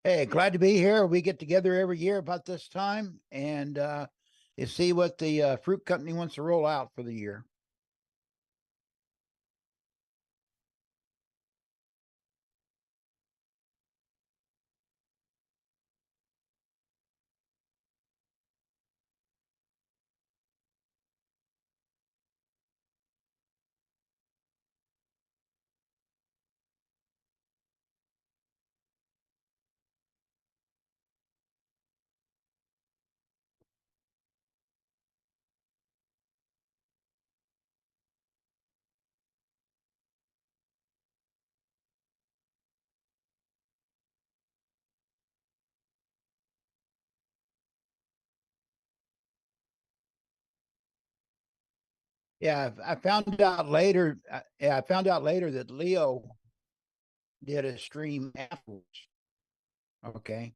Hey, glad to be here. We get together every year about this time and you see what the fruit company wants to roll out for the year. Yeah, I found out later. Yeah, I found out later that Leo did a stream afterwards. Okay,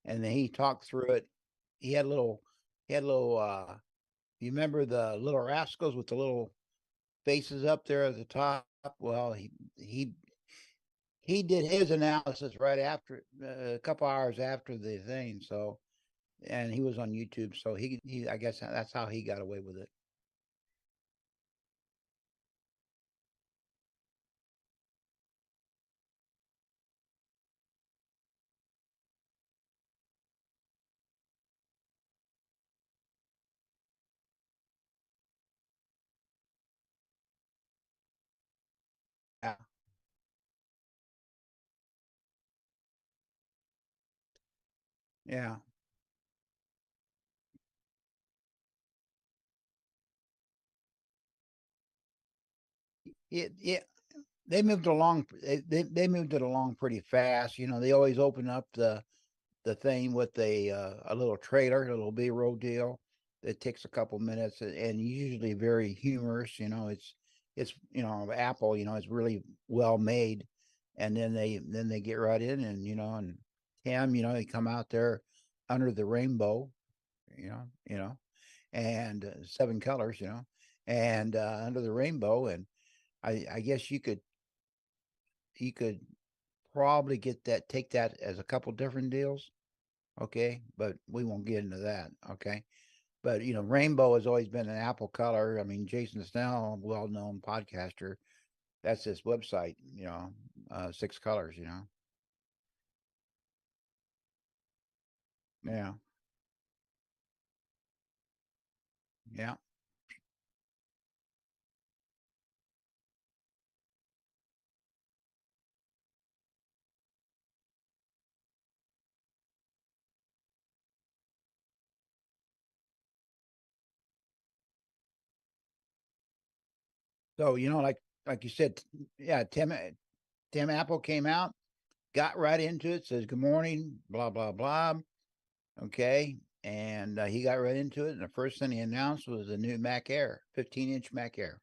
and then he talked through it. He had a little, he had a little. You remember the little rascals with the little faces up there at the top? Well, he he did his analysis right after a couple hours after the thing. So and he was on YouTube, so he I guess that's how he got away with it. Yeah, yeah. Yeah, they moved along. They moved it along pretty fast. You know, they always open up the thing with a little trailer, a little B-roll deal. It takes a couple minutes and usually very humorous. You know, it's Apple. You know, it's really well made, and then they get right in and and Tim, they come out there under the rainbow. You know, and seven colors. And under the rainbow, and I guess you could probably take that as a couple different deals. Okay, but we won't get into that. Okay, but rainbow has always been an Apple color. I mean, Jason Snell, well-known podcaster, that's his website. Six colors. Yeah, yeah. So like you said, yeah. Tim Apple came out, got right into it, says good morning, blah blah blah. Okay, and he got right into it, and the first thing he announced was the new Mac Air, 15-inch Mac Air,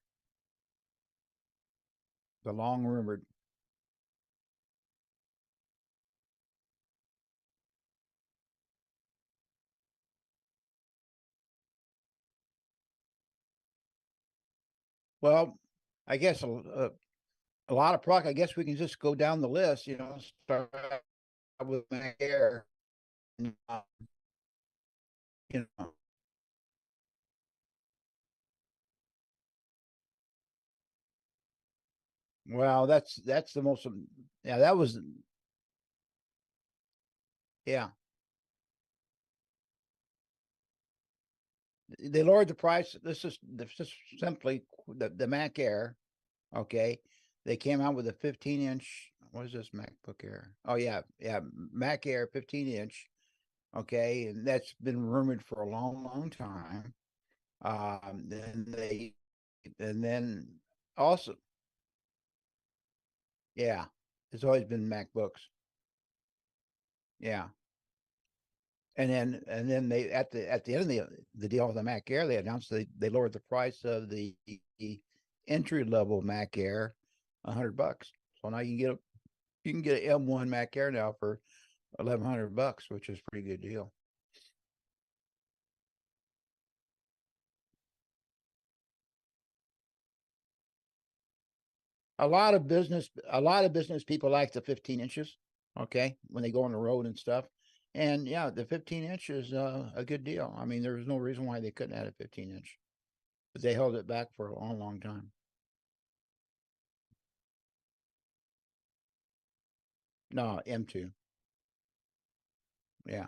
the long rumored. Well, I guess a lot of product. I guess we can just go down the list. Start with Mac Air. And, you know, well, that's the most. Yeah, that was. Yeah, they lowered the price. This is simply the Mac Air. Okay, they came out with a 15-inch. What is this MacBook Air? Oh yeah, yeah, Mac Air 15-inch. Okay, and that's been rumored for a long, long time. Then they, and then also, yeah, it's always been MacBooks. Yeah, and then they at the end of the deal with the Mac Air, they announced they lowered the price of the entry level Mac Air $100. So now you can get an M1 Mac Air now for $1,100, which is a pretty good deal. A lot of business people like the 15 inches. Okay, when they go on the road and stuff. And yeah, the 15-inch is a good deal. I mean, there's no reason why they couldn't add a 15-inch, but they held it back for a long, long time. No, M2. Yeah,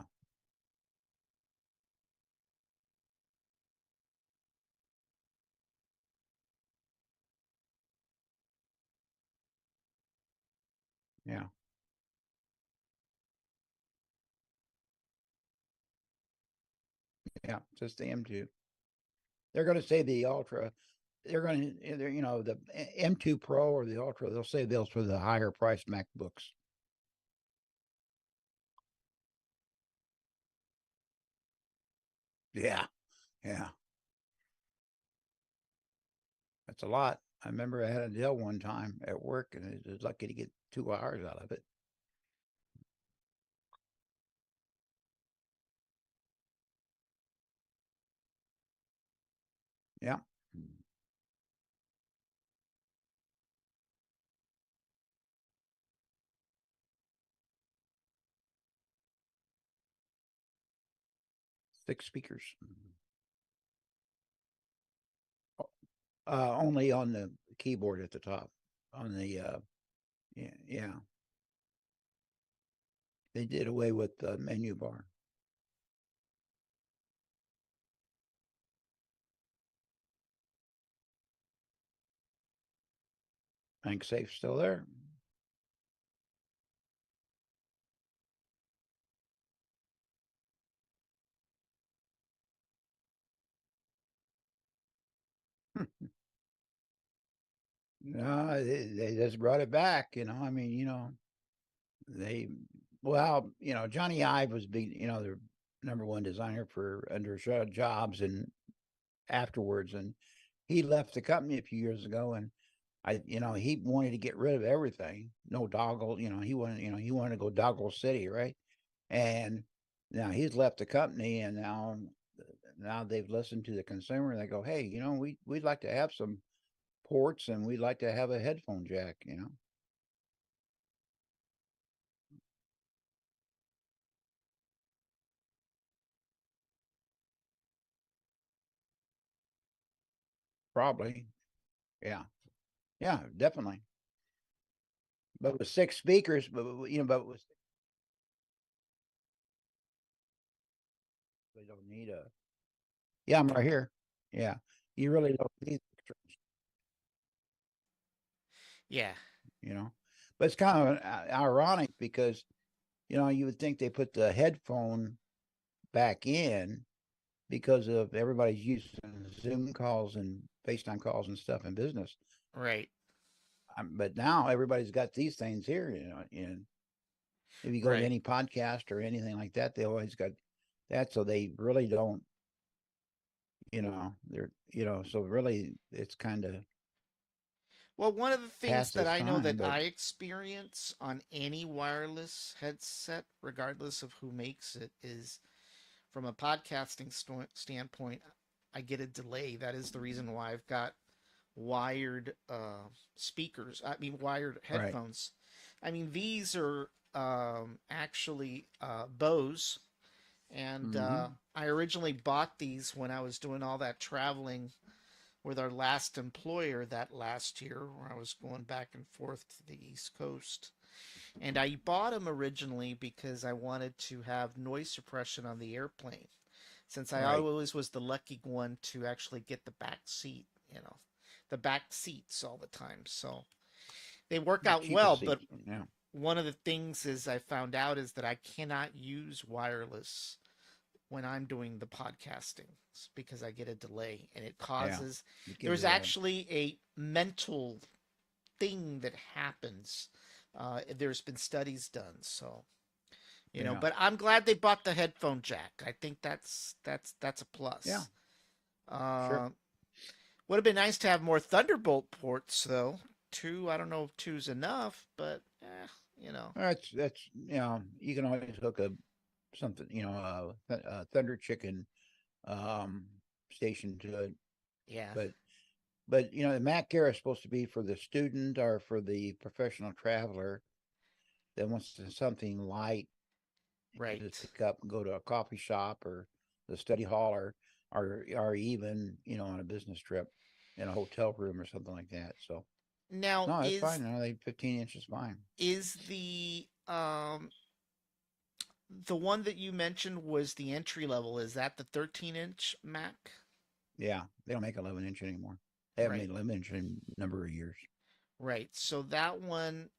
yeah, yeah. Just the M2. They're going to say the Ultra. They're going to, the M2 Pro or the Ultra. They'll say those for the higher priced MacBooks. Yeah, yeah. That's a lot. I remember I had a deal one time at work, and I was lucky to get 2 hours out of it. Yeah. 6 speakers. Only on the keyboard at the top. On the yeah, yeah. They did away with the menu bar. Bank safe still there. No, they just brought it back. I mean, they well, Johnny Ive was big. The number one designer for under Jobs and afterwards, and he left the company a few years ago, and he wanted to get rid of everything. No doggle. He wanted to go doggle city, right? And now he's left the company, and now they've listened to the consumer. And they go, hey, we'd like to have some ports, and we'd like to have a headphone jack. Probably, yeah, yeah, definitely. But with 6 speakers, but with they don't need a. Yeah, I'm right here. Yeah, you really don't need extras, Yeah, you know. But it's kind of ironic because you would think they put the headphone back in because of everybody's using Zoom calls and FaceTime calls and stuff in business. right, But now everybody's got these things here, and if you go to right. any podcast or anything like that, they always got that. So they really don't, so really it's kind of Well, one of the things past that its I know time, that but I experience on any wireless headset, regardless of who makes it, is from a podcasting standpoint, I get a delay. That is the reason why I've got wired speakers. I mean, wired right. headphones. I mean, these are actually Bose, and Mm-hmm. I originally bought these when I was doing all that traveling with our last employer that last year, where I was going back and forth to the East Coast. And I bought them originally because I wanted to have noise suppression on the airplane, since I Right. always was the lucky one to actually get the back seat, the back seats all the time. So they work The out well, cheapest but seat. Yeah. one of the things is I found out is that I cannot use wireless when I'm doing the podcasting because I get a delay and it Yeah. causes It gives there's it a actually a mental thing that happens. There's been studies done, so yeah. but I'm glad they bought the headphone jack. I think that's a Yeah. plus. Sure. Uh, would have been nice to have more Thunderbolt ports though. Two, I don't know if two's enough, but you know, That's you can always hook a something Thunder Chicken um station to it, yeah, but the Mac Air is supposed to be for the student or for the professional traveler that wants something light to just Right. pick up and go to a coffee shop or the study hall, or even on a business trip in a hotel room or something like that. So Now, no, that's fine. No, they 15 inch is fine. is the one that you mentioned was the entry level? Is that the 13-inch Mac? Yeah, they don't make 11 inch anymore. They haven't Right. made 11 inch in a number of years. Right. So that one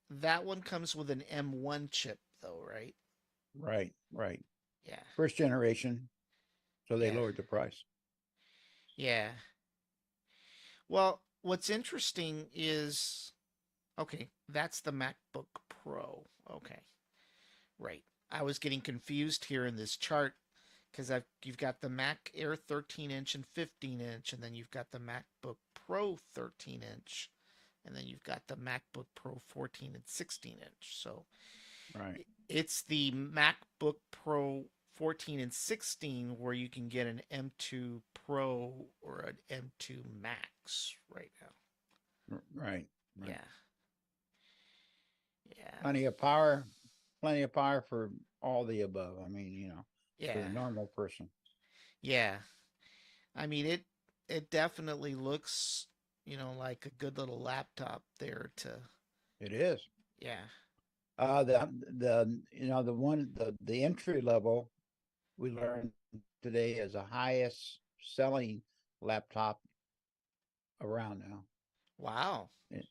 comes with an M1 chip though, right? Right, right. Yeah. First generation, so they Yeah. lowered the price. Yeah. Well, what's interesting is okay, that's the MacBook Pro. Okay. Right. I was getting confused here in this chart because you've got the Mac Air 13-inch and 15-inch, and then you've got the MacBook Pro 13-inch, and then you've got the MacBook Pro 14 and 16-inch. So Right. it's the MacBook Pro 14 and 16 where you can get an M2 Pro or an M2 Max right now. Right. Right. Yeah. Yeah. Plenty of power. Plenty of power for all the above. I mean, for the Yeah. normal person. Yeah. I mean it definitely looks, like a good little laptop there to It is. yeah. The entry level we learned today is the highest selling laptop around now. Wow. It-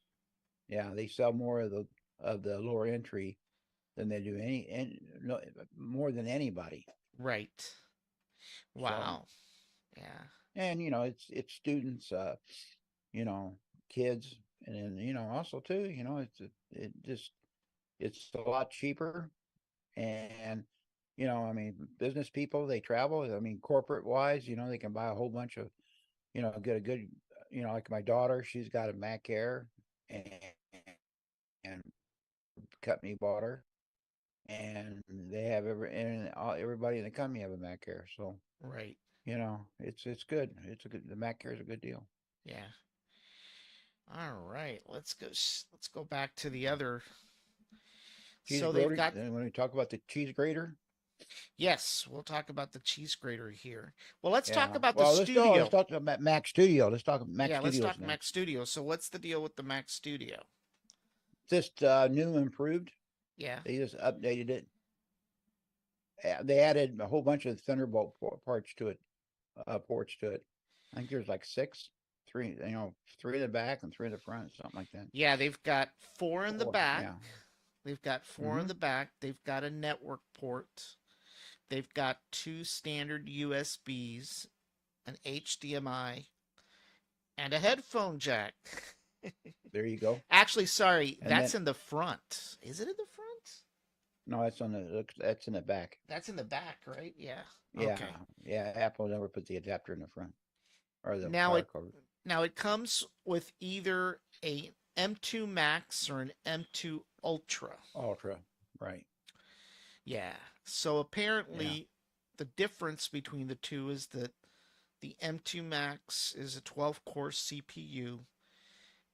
yeah, they sell more of the lower entry than they do no, more than anybody. Right. So, Wow. Yeah. and it's students, you know, kids, and then also too, it's a lot cheaper, and I mean, business people, they travel. I mean, corporate wise, they can buy a whole bunch of, get a good, like my daughter, she's got a Mac Air, and company bought her, and they have everybody in the company have a Mac Air, so Right. it's good. The Mac Air is a good deal. Yeah. All right. Let's go back to the other. Cheese So they've grater. got Then when we talk about the cheese grater, yes, we'll talk about the cheese grater here. Well, let's talk yeah. about the Well, let's studio. talk about Mac Studio. Let's talk Mac Yeah, let's Studios talk Mac next. Studio. So what's the deal with the Mac Studio? Just new, improved. Yeah. They just updated it. They added a whole bunch of Thunderbolt parts to it, ports to it. I think there's like six, three, three in the back and three in the front, something like that. Yeah, they've got four in the Four, back. yeah. They've got four in Mm-hmm. the back. They've got a network port. They've got two standard USBs, an HDMI, and a headphone jack. There you go. Actually, sorry, And that's then in the front. Is it in the front? no, that's in the back. That's in the back, right? Yeah. Yeah, Okay. yeah. Apple never put the adapter in the front or the Now power it cord. now it comes with either a M2 Max or an M2 Ultra. Ultra, right? Yeah. So Yeah, apparently the difference between the two is that the M2 Max is a 12 core CPU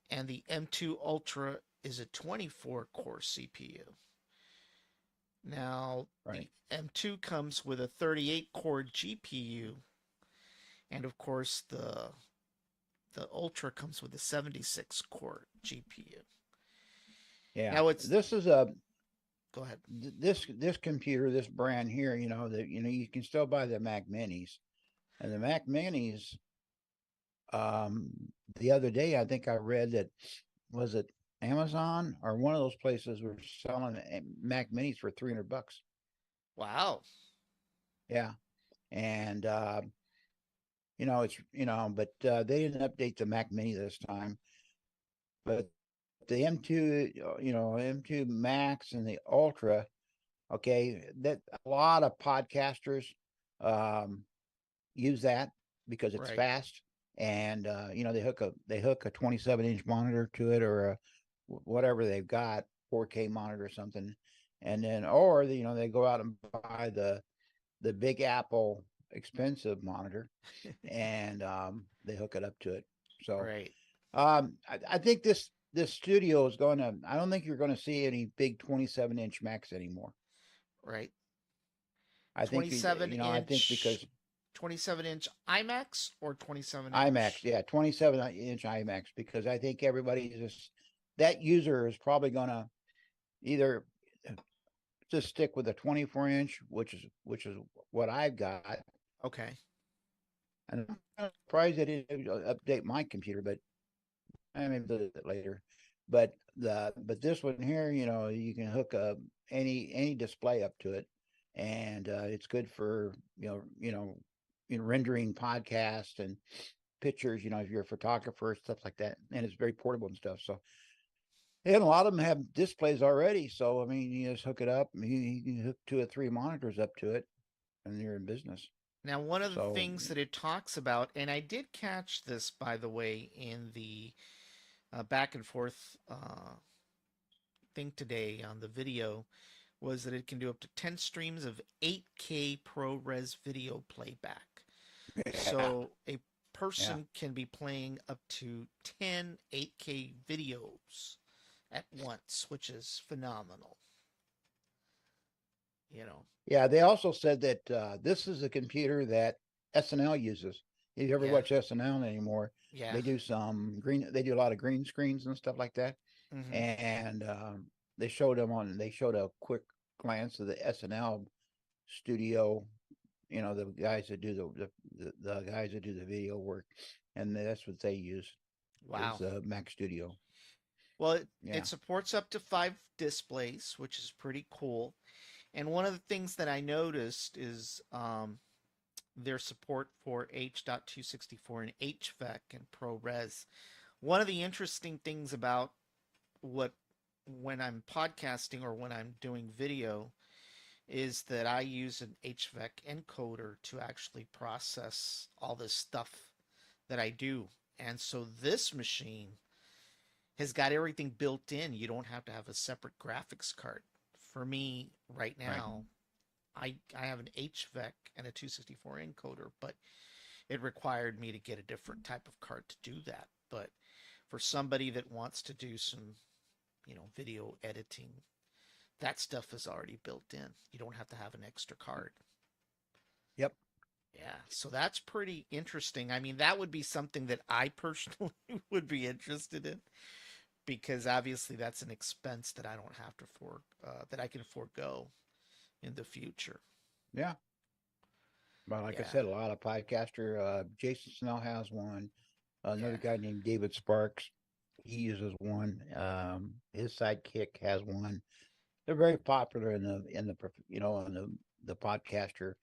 and the M2 Ultra is a 24 core CPU. Now, the right. M2 comes with a 38 core GPU, and of course, the Ultra comes with a 76 core GPU. Yeah, Now, it's this is go ahead. this computer, this brand here. That you can still buy the Mac Minis, and the Mac Minis. Um, the other day, I think I read that, was it Amazon or one of those places were selling Mac Minis for $300. Wow. Yeah, and it's but they didn't update the Mac Mini this time. But the M2, M2 Max and the Ultra, okay, that a lot of podcasters um, use that because it's Right. fast, and they hook a 27-inch monitor to it, or whatever they've got, 4K monitor or something, and then or they go out and buy the Big Apple expensive monitor, and they hook it up to it. So Right. I think this studio is going to. I don't think you're going to see any big 27-inch Macs anymore. right? I think 27 I think inch, because 27-inch IMAX or 27 IMAX, inch. yeah, 27-inch IMAX, because I think everybody just that user is probably going to either just stick with a 24-inch, which is what I've got. Okay. And I'm kind of surprised they didn't update my computer, but I may do it later. But this one here, you can hook any display up to it, and it's good for rendering podcasts and pictures. If you're a photographer, stuff like that, and it's very portable and stuff. So, and a lot of them have displays already. So I mean, you just hook it up. You can hook 2 or 3 monitors up to it, and you're in business. Now, one of the So things that it talks about, and I did catch this, by the way, in the back and forth thing today on the video, was that it can do up to 10 streams of 8K ProRes video playback. yeah, So a yeah. person can be playing up to 10 8K videos at once, which is phenomenal. You know, Yeah, they also said that this is a computer that SNL uses. If you ever yeah, watch SNL anymore, yeah. they do some green. They do a lot of green screens and stuff like that. Hmm. And they showed them on. They showed a quick glance of the SNL studio. The guys that do the guys that do the video work, and that's what they use is Wow. Mac Studio. Well, it Yeah, supports up to 5 displays, which is pretty cool. And one of the things that I noticed is their support for H.264 and HVAC and ProRes. One of the interesting things about what when I'm podcasting or when I'm doing video is that I use an HVAC encoder to actually process all this stuff that I do. And so this machine has got everything built in. You don't have to have a separate graphics card. For me, right right. now, I have an HVAC and a 264 encoder, but it required me to get a different type of card to do that. But for somebody that wants to do some, video editing, that stuff is already built in. You don't have to have an extra card. Yep. Yeah, so that's pretty interesting. I mean, that would be something that I personally would be interested in because obviously that's an expense that I don't have to that I can forego in the future. Yeah. But like I Yeah, said, a lot of podcaster. Jason Snell has one. Another yeah, guy named David Sparks, he uses one. His sidekick has one. They're very popular in the podcaster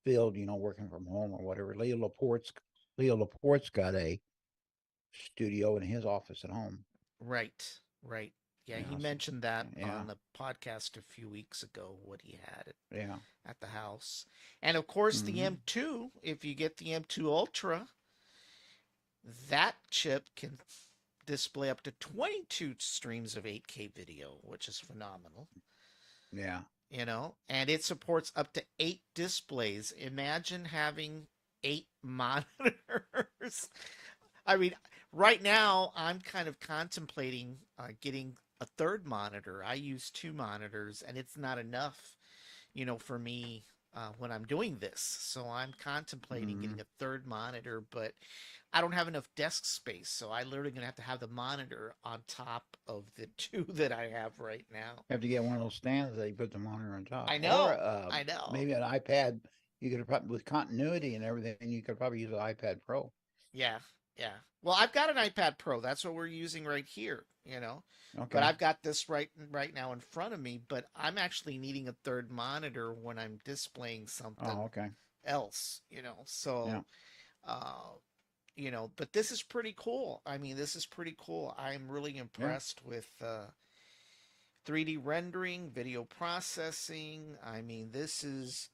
field. Working from home or whatever. Leo Laporte's got a studio in his office at home. right, right. Yeah, he So, mentioned that yeah, on the podcast a few weeks ago, what he had yeah. at the house. And of course, the Hmm. M2, if you get the M2 Ultra, that chip can display up to 22 streams of 8K video, which is phenomenal. Yeah, And it supports up to 8 displays. Imagine having 8 monitors. I mean, right now I'm kind of contemplating getting a third monitor. I use 2 monitors, and it's not enough, for me when I'm doing this. So I'm contemplating hmm, getting a third monitor, but I don't have enough desk space. So I literally gonna have to have the monitor on top of the two that I have right now. have to get one of those stands that you put the monitor on top, I or know, I know. maybe an iPad. You could probably with continuity and everything. You could probably use an iPad Pro. Yeah, yeah. Well, I've got an iPad Pro. That's what we're using right here. But Okay. I've got this right now in front of me, but I'm actually needing a third monitor when I'm displaying Oh, something okay. else. Yeah. So, but this is pretty cool. I mean, this is pretty cool. I'm really Yeah. impressed with 3D rendering, video processing. I mean, this is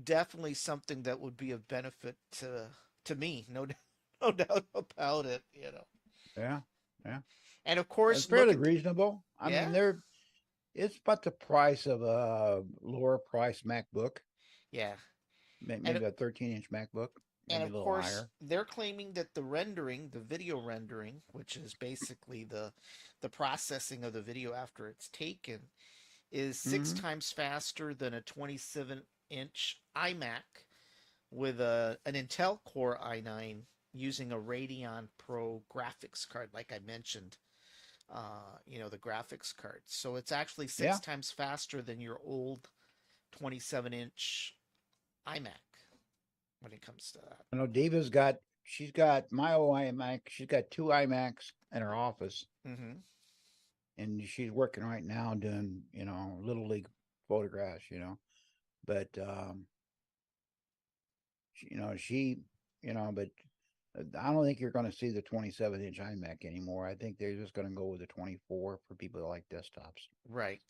definitely something that would be of benefit to me. No, no doubt about it. Yeah. Yeah. And of It's course, look fairly at the, reasonable. I mean, yeah, it's about the price of a lower price MacBook, yeah, and maybe a 13-inch MacBook. And maybe a of little course, higher. they're claiming that the rendering, the video rendering, which is basically the processing of the video after it's taken, is six Hmm. times faster than a 27-inch iMac with an Intel Core i9 using a Radeon Pro graphics card, like I mentioned. The graphics card. So it's actually six Yeah. times faster than your old 27-inch iMac when it comes to that. I know she's got my old iMac. She's got two iMacs in her office, Mm-hmm. and she's working right now doing, little league photographs, but she, but I don't think you're going to see the 27-inch iMac anymore. I think they're just going to go with the 24 for people that like desktops. Right.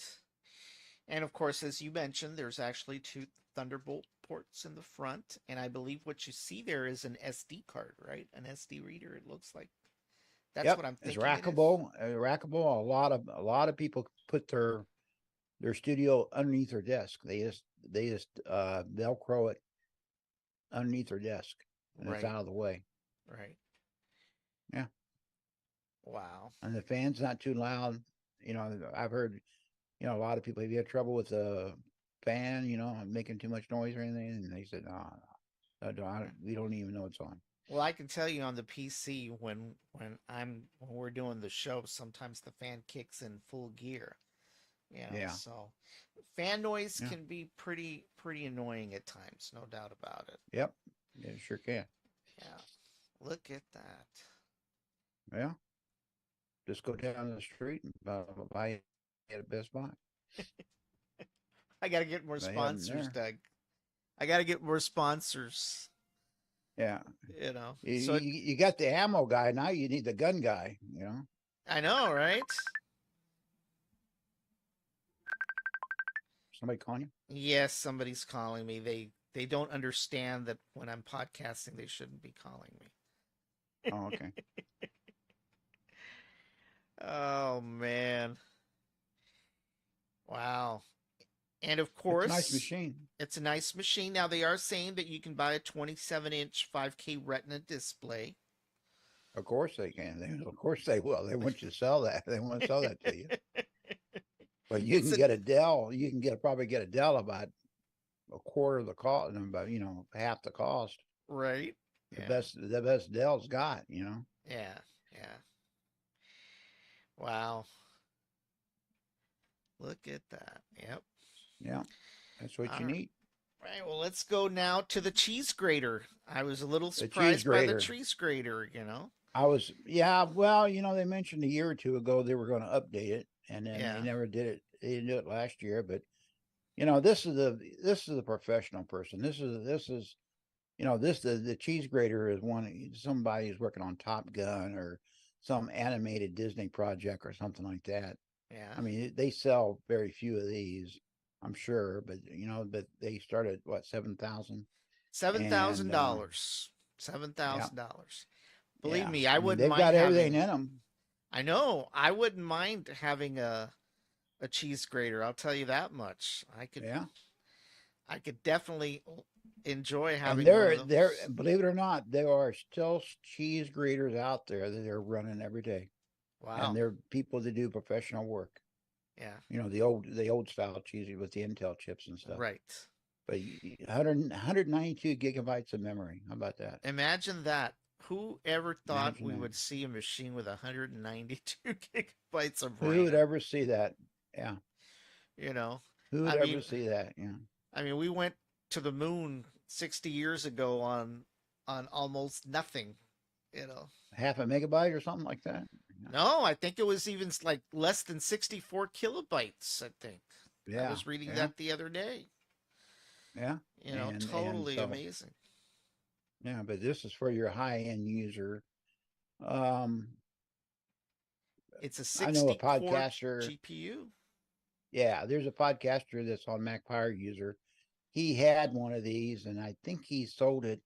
And of course, as you mentioned, there's actually two Thunderbolt ports in the front, and I believe what you see there is an SD card, right? An SD reader. It looks like that's Yep, what I'm it's thinking it is. rackable. Rackable. A lot of people put their studio underneath their desk. They just Velcro it underneath their desk, and it's Right. out of the way. Right. Yeah, Wow. and the fan's not too loud. I've heard a lot of people, have you had trouble with the fan, making too much noise or anything? And they said, no, we don't even know it's on. Well, I can tell you on the PC when we're doing the show, sometimes the fan kicks in full gear. Yeah, So fan noise yeah, can be pretty annoying at times, no doubt about it. yep, yeah, sure can. Yeah. Look at that. Yeah, just go down the street and buy it at Best Buy. I got to get more They have them sponsors, there. Doug. I got to get more sponsors, Yeah, So you got the ammo guy, now you need the gun guy. I know, right? Somebody calling you? Yes, somebody's calling me. They don't understand that when I'm podcasting they shouldn't be calling me. Oh, okay. Oh man. Wow. And of It's a nice course, machine. it's a nice machine. Now they are saying that you can buy a 27-inch 5K Retina display. Of course they can. Of course they will. They want you to sell that. They want to sell that to you. But you It's can a get a Dell. You can probably get a Dell about a quarter of the cost, and about half the cost. right. The Yeah. best Dell's got. Yeah. Yeah. Wow. Look at that. Yep. Yeah, that's what All you right. need. Right. Well, let's go now to the cheese grater. I was a little The cheese surprised by the grater. cheese grater. Yeah, well, they mentioned a year or two ago they were going to update it, and then they Yeah. never did it. They didn't do it last year, but this is the professional person. The cheese grater is somebody who's working on Top Gun or some animated Disney project or something like that. Yeah. I mean, they sell very few of these, I'm sure, but they start at what, 7,000, Seven thousand and dollars. Seven yeah, thousand dollars. Believe yeah. me, I I mean, wouldn't they've mind got everything having. in them. I know. I wouldn't mind having a cheese grater. I'll tell you that much. Yeah, I could definitely enjoy and having one of they're those. believe it or not, there are still cheese graters out there that they're running every day, and Wow. they're people that do professional work. Yeah. The old style cheese with the Intel chips and stuff. Right. But 192 gigabytes of memory. How about that? Imagine that. Who ever thought Imagine we that. would see a machine with 192 gigabytes of Who would RAM? ever see that? Yeah. You know, Who would I ever mean, see that? Yeah. we went to the moon 60 years ago on almost nothing. You know, Half a megabyte or something like that? Yeah. no, I think it was even like less than 64 kilobytes. I think I Yeah. was reading Yeah. that the other day. Yeah. And Totally so, amazing. yeah, but this is for your high end user. Um, It's a I know a 60 core podcaster. GPU. Yeah, there's a podcaster that's on Mac Power User. He had one of these, and I think he sold it.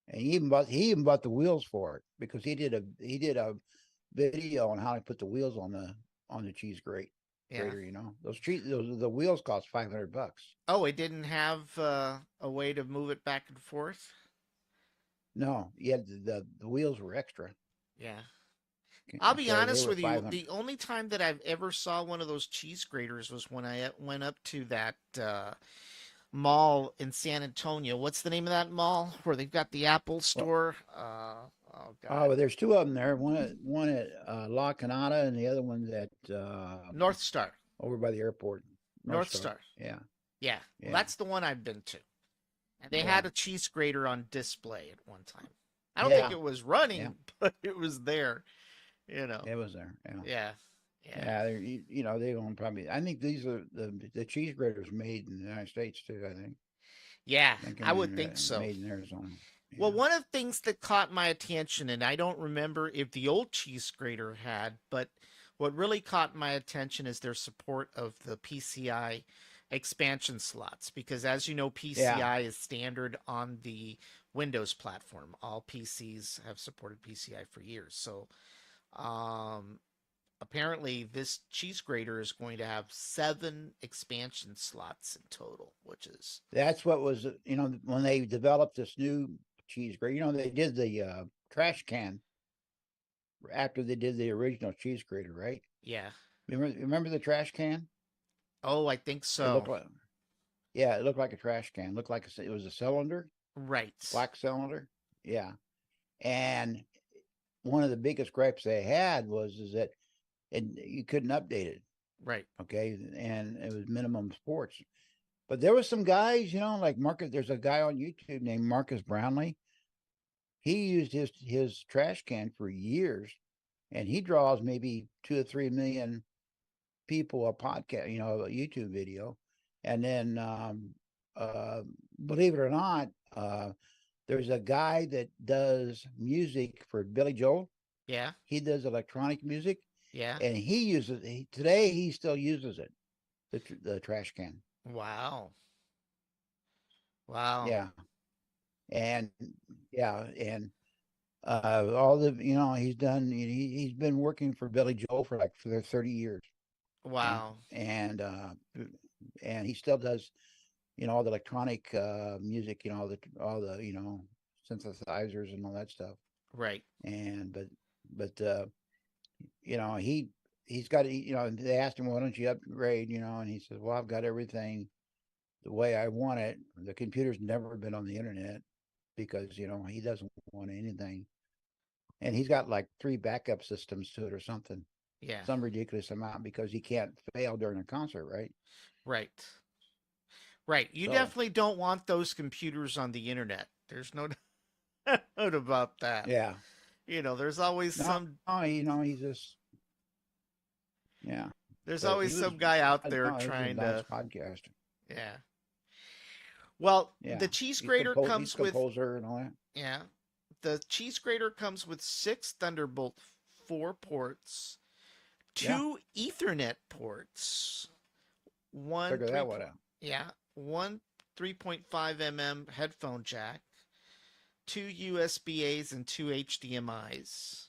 And he even bought the wheels for it because he did a video on how to put the wheels on the cheese Yeah. grater. Those the wheels cost $500. Oh, it didn't have a way to move it back and forth. No, yeah, the wheels were extra. Yeah. I'll be Okay, they honest were with you. 500. The only time that I've ever saw one of those cheese graters was when I went up to that mall in San Antonio. What's the name of that mall where they've got the Apple Well, store? Oh oh, God, well, there's two of them there. One at La Canada, and the other one's at North Star. over by the airport, North North Star. Star. Yeah, Yeah, well, yeah, that's the one I've been to. And they yeah, had a cheese grater on display at one time. I don't think yeah, it was yeah. running, but it was there. You know. It was there. Yeah, Yeah. Yeah. yeah. They own probably. I think these are the cheese graters made in the United States too. Yeah, I think I would think so. made in Arizona. Well, Yeah, one of the things that caught my attention, and I don't remember if the old cheese grater had, but what really caught my attention is their support of the PCI expansion slots. Because as you know, yeah. PCI is standard on the Windows platform. All PCs have supported PCI for years. So um, apparently, this cheese grater is going to have 7 expansion slots in total, which is, That's what was when they developed this new cheese grater. They did the trash can after they did the original cheese grater, right? yeah. Remember the trash can? Oh, I think It looked so. like Yeah, it looked like a trash can. It looked like it was a cylinder, Right. black cylinder. Yeah, and one of the biggest gripes they had was is that you couldn't update it. Right. Okay, and it was minimum sports. But there was some guys, like Marcus. There's a guy on YouTube named Marcus Brownlee. He used his trash can for years, and he draws maybe 2 or 3 million people a podcast, a YouTube video, and then uh, believe it or not, there's a guy that does music for Billy Joel. Yeah. He does electronic music, Yeah. and today. He still uses it, the trash can. Wow. Wow. Yeah, and yeah, and all the he's done. He's been working for Billy Joel for 30 years. Wow. And he still does all the electronic music, all the synthesizers and all that stuff. Right. And but he's got they asked him, why don't you upgrade, and he says, well, I've got everything the way I want it. The computer's never been on the internet because he doesn't want anything, and he's got like 3 backup systems to it or something, Yeah. some ridiculous amount, because he can't fail during a concert, right? Right. Right. You So definitely don't want those computers on the internet. There's no doubt about that. yeah, There's always no, some he's just yeah, there's but always some guy out there no, he's a trying nice to, podcaster. yeah. Well, Yeah, the cheese grater he's comes with, composer and all that. yeah. The cheese grater comes with 6 Thunderbolt 4 ports, Yeah, 2 Ethernet ports, one figure 3 that one out. yeah, one 3.5 mm headphone jack, 2 USB-As and 2 HDMIs.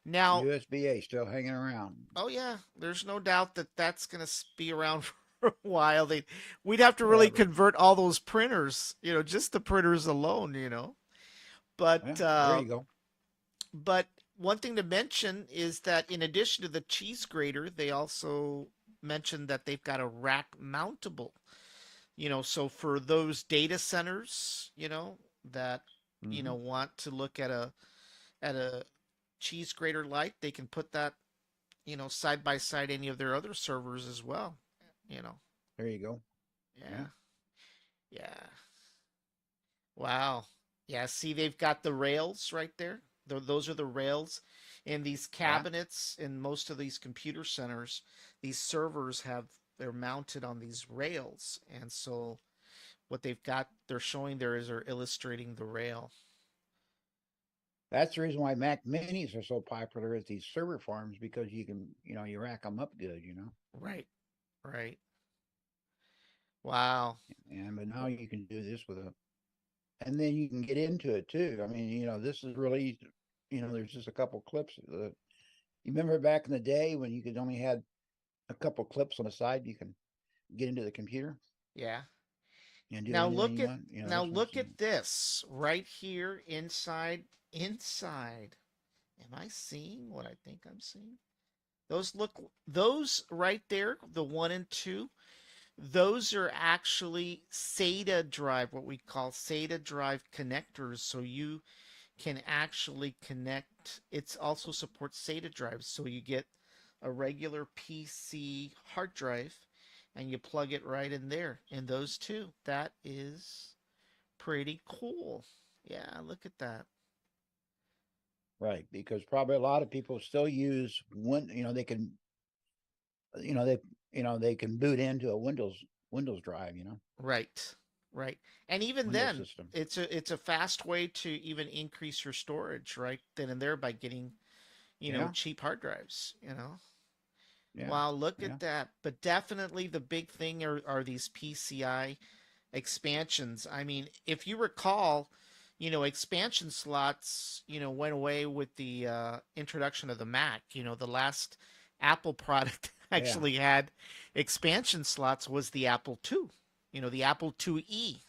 Now, USB-A still hanging around. oh yeah, there's no doubt that that's going to be around for a while. We'd have to really Forever. convert all those printers, just the printers alone. Yeah, But there you go. but one thing to mention is that in addition to the cheese grater, they also mentioned that they've got a rack mountable. So for those data centers, that Hmm. want to look at a cheese grater light, they can put that, side by side any of their other servers as well. You know. There you go. Yeah, Yeah. Yeah. Wow. Yeah, see, they've got the rails right there. Those are the rails. In these yeah. cabinets, in most of these computer centers, these servers they're mounted on these rails. And so what they're showing there is they're illustrating the rail. That's the reason why Mac Minis are so popular at these server farms, because you rack them up good. Right. Right. Wow. And but now you can do this and then you can get into it too. I mean, this is really, there's just a couple clips. You remember back in the day when you could only had a couple clips on the side, you can get into the computer. Yeah. and do Now anything look you at want. now This one's look at this right here inside. Am I seeing what I think I'm seeing? Those right there, the 1 and 2, those are actually SATA drive, what we call SATA drive connectors. So you can actually connect. It also supports SATA drives. So you get a regular PC hard drive and you plug it right in there. And those two, that is pretty cool. Yeah, look at that. right, because probably a lot of people still use one. They can, you know, they, they can boot into a Windows drive. Right. Right. And even Windows then, system. it's a fast way to even increase your storage right then and there by getting, Yeah, cheap hard drives. yeah, Wow, look yeah, at that. But definitely the big thing are these PCI expansions. I mean, if you recall, expansion slots, went away with the introduction of the Mac. The last Apple product yeah. actually had expansion slots was the Apple II. The Apple IIe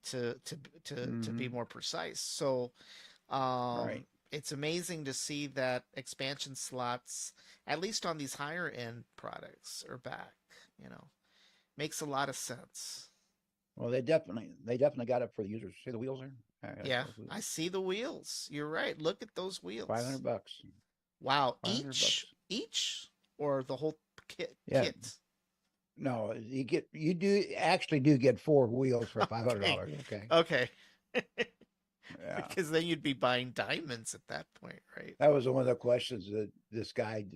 to be Hmm. more precise. So um, Right. it's amazing to see that expansion slots, at least on these higher end products, are back. You know, makes a lot of sense. Well, they definitely got it for the users. See the wheels there? I got Yeah, those wheels. I see the wheels. You're right. Look at those Five wheels. hundred bucks. Wow, 500 bucks. each or the whole kit Yeah. kit. No, you do get four wheels for five hundred Okay. dollars. Okay. Okay. Yeah. Because then you'd be buying diamonds at that point, right? That was one of the questions that this guy,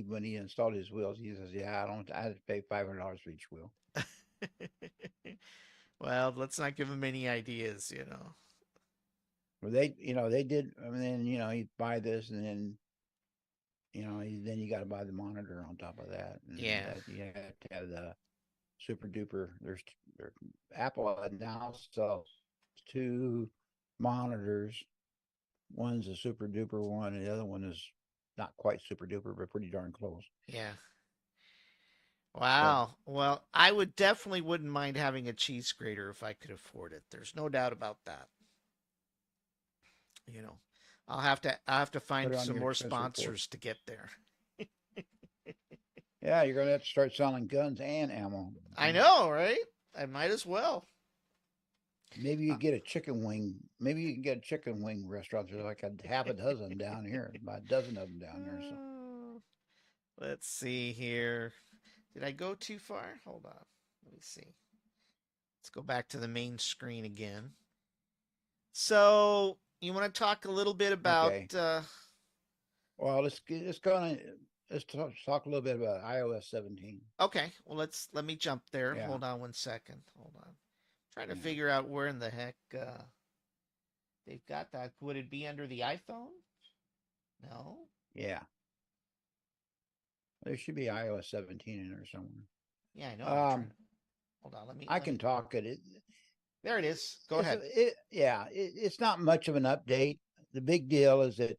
when he installed his wheels, he says, "Yeah, I had to pay $500 for each wheel." Well, let's not give them any ideas. Well, they did. I mean, then you buy this, and then then you got to buy the monitor on top of that, and Yeah. that you have to have the super duper. There, Apple now sells two monitors. One's a super duper one, and the other one is not quite super duper, but pretty darn close. Yeah. So, Wow. Well, I would definitely wouldn't mind having a cheese grater if I could afford it. There's no doubt about that. You know, I'll have to put find it on some your more expense report. sponsors to get there. Yeah, you're gonna have to start selling guns and ammo. I know, right? I might as well. Maybe you Uh, get a chicken wing. Maybe you can get a chicken wing restaurant. There's like a half a dozen down here, about a dozen of them down here. So uh, let's see here. Did I go too far? Hold on. Let me see. Let's go back to the main screen again. So, you want to talk a little bit about okay. Well, let's talk a little bit about iOS 17. okay, well let me jump there. Yeah, Hold on one second. Hold on. Trying to yeah, figure out where in the heck they've got that. Would it be under the iPhone? No. yeah. There should be iOS 17 in there somewhere. Yeah, I know. I'm trying Um, to. Hold on. Let me I let can me talk it. There it is. Go It's ahead. yeah. It's not much of an update. The big deal is that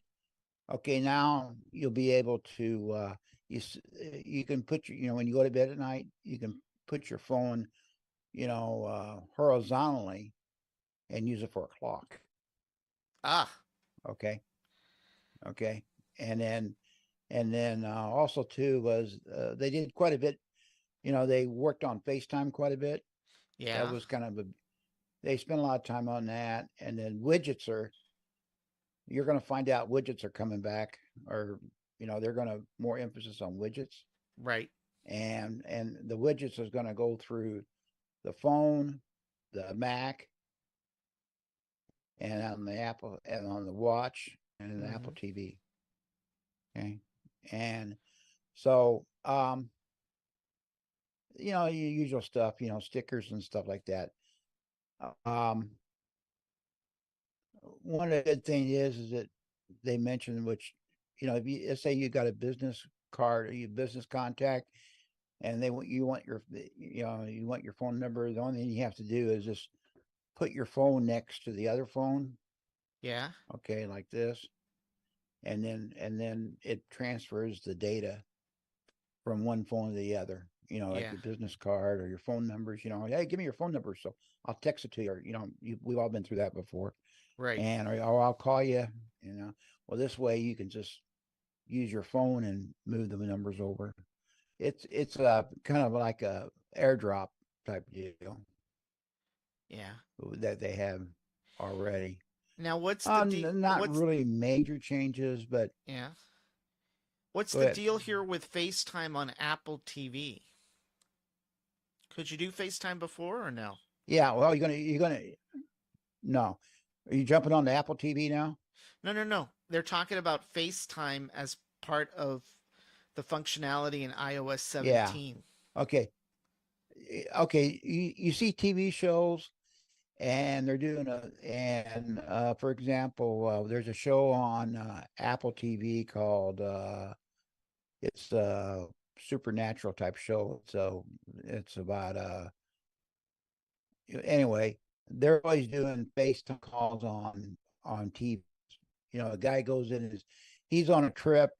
okay, now you'll be able to you can put when you go to bed at night, you can put your phone horizontally and use it for a clock. Ah, Okay, okay, and then also too was they did quite a bit. They worked on FaceTime quite a bit. That yeah. was kind of they spent a lot of time on that, and then widgets are you're going to find out widgets are coming back, or they're going to more emphasis on widgets, Right. and the widgets is going to go through the phone, the Mac, and on the Apple and on the watch and the Mm-hmm. Apple TV. Okay, and so your usual stuff, stickers and stuff like that. Um, One of the good things is that they mentioned, which if you let's say you got a business card or your business contact, and you want your phone number. The only thing you have to do is just put your phone next to the other phone, Yeah. okay, like this, and then it transfers the data from one phone to the other. like Yeah. your business card or your phone numbers. Hey, give me your phone number, so I'll text it to you. Or, we've all been through that before. Right. And or I'll call you. You know, well, this way you can just use your phone and move the numbers over. It's kind of like a airdrop type deal Yeah. that they have already. Now, Not really major changes, but yeah. What's go the ahead. deal here with FaceTime on Apple TV? Could you do FaceTime before or no? Yeah, well, you're gonna no. Are you jumping on the Apple TV now? No, no, no. They're talking about FaceTime as part of the functionality in iOS Yeah. 17. Okay. Okay. You see TV shows, and they're doing for example, there's a show on Apple TV called it's a supernatural type show. So it's about anyway, they're always doing FaceTime calls on TV. A guy goes in and he's on a trip,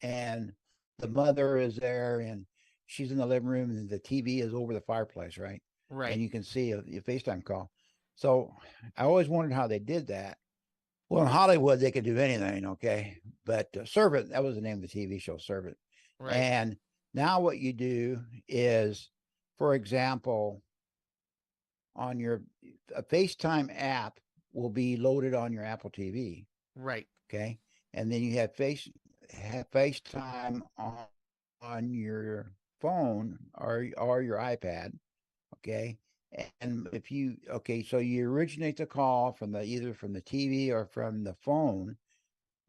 and the mother is there, and she's in the living room, and the TV is over the fireplace, right? And Right. you can see a FaceTime call. So I always wondered how they did that. Well, in Hollywood, they could do anything, okay? But Servant, that was the name of the TV show, Servant. Right. And now what you do is, for example, on your a FaceTime app will be loaded on your Apple TV, Right. okay? And then you have FaceTime on your phone or your iPad, okay? And if you okay, so you originate the call from either from the TV or from the phone.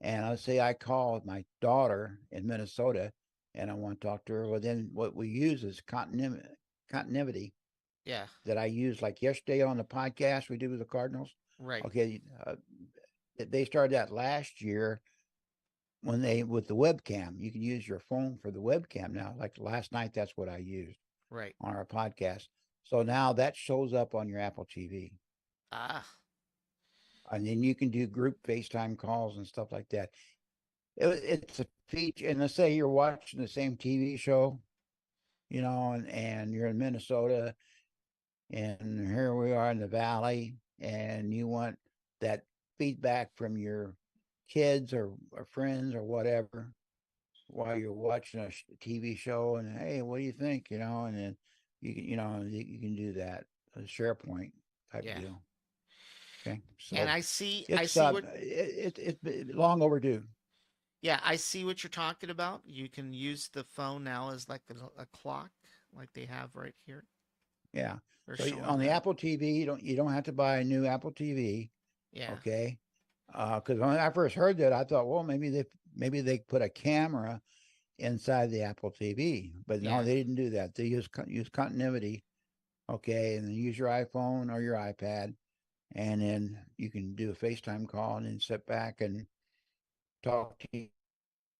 And let's say I call my daughter in Minnesota and I want to talk to her. Well, then what we use is continuity Yeah. that I used like yesterday on the podcast we did with the Cardinals. Right. Okay, they started that last year when they with the webcam. You can use your phone for the webcam now. Like last night, that's what I used Right. on our podcast. So now that shows up on your Apple TV, Ah. and then you can do group FaceTime calls and stuff like that. It's a feature, and let's say you're watching the same TV show, and you're in Minnesota, and here we are in the valley, and you want that feedback from your kids or friends or whatever while you're watching a TV show, and hey, what do you think? And then you can do that, a SharePoint type Yeah. deal. Okay, And so I it's see what it's long overdue. yeah, I see what you're talking about. You can use the phone now as like a clock like they have right here. Yeah. They're So showing on the that. Apple TV, you don't have to buy a new Apple TV, Yeah. okay? Because when I first heard that, I thought, well, maybe they put a camera inside the Apple TV, but no, Yeah. they didn't do that. They use continuity, okay, and then use your iPhone or your iPad, and then you can do a FaceTime call and then sit back and talk to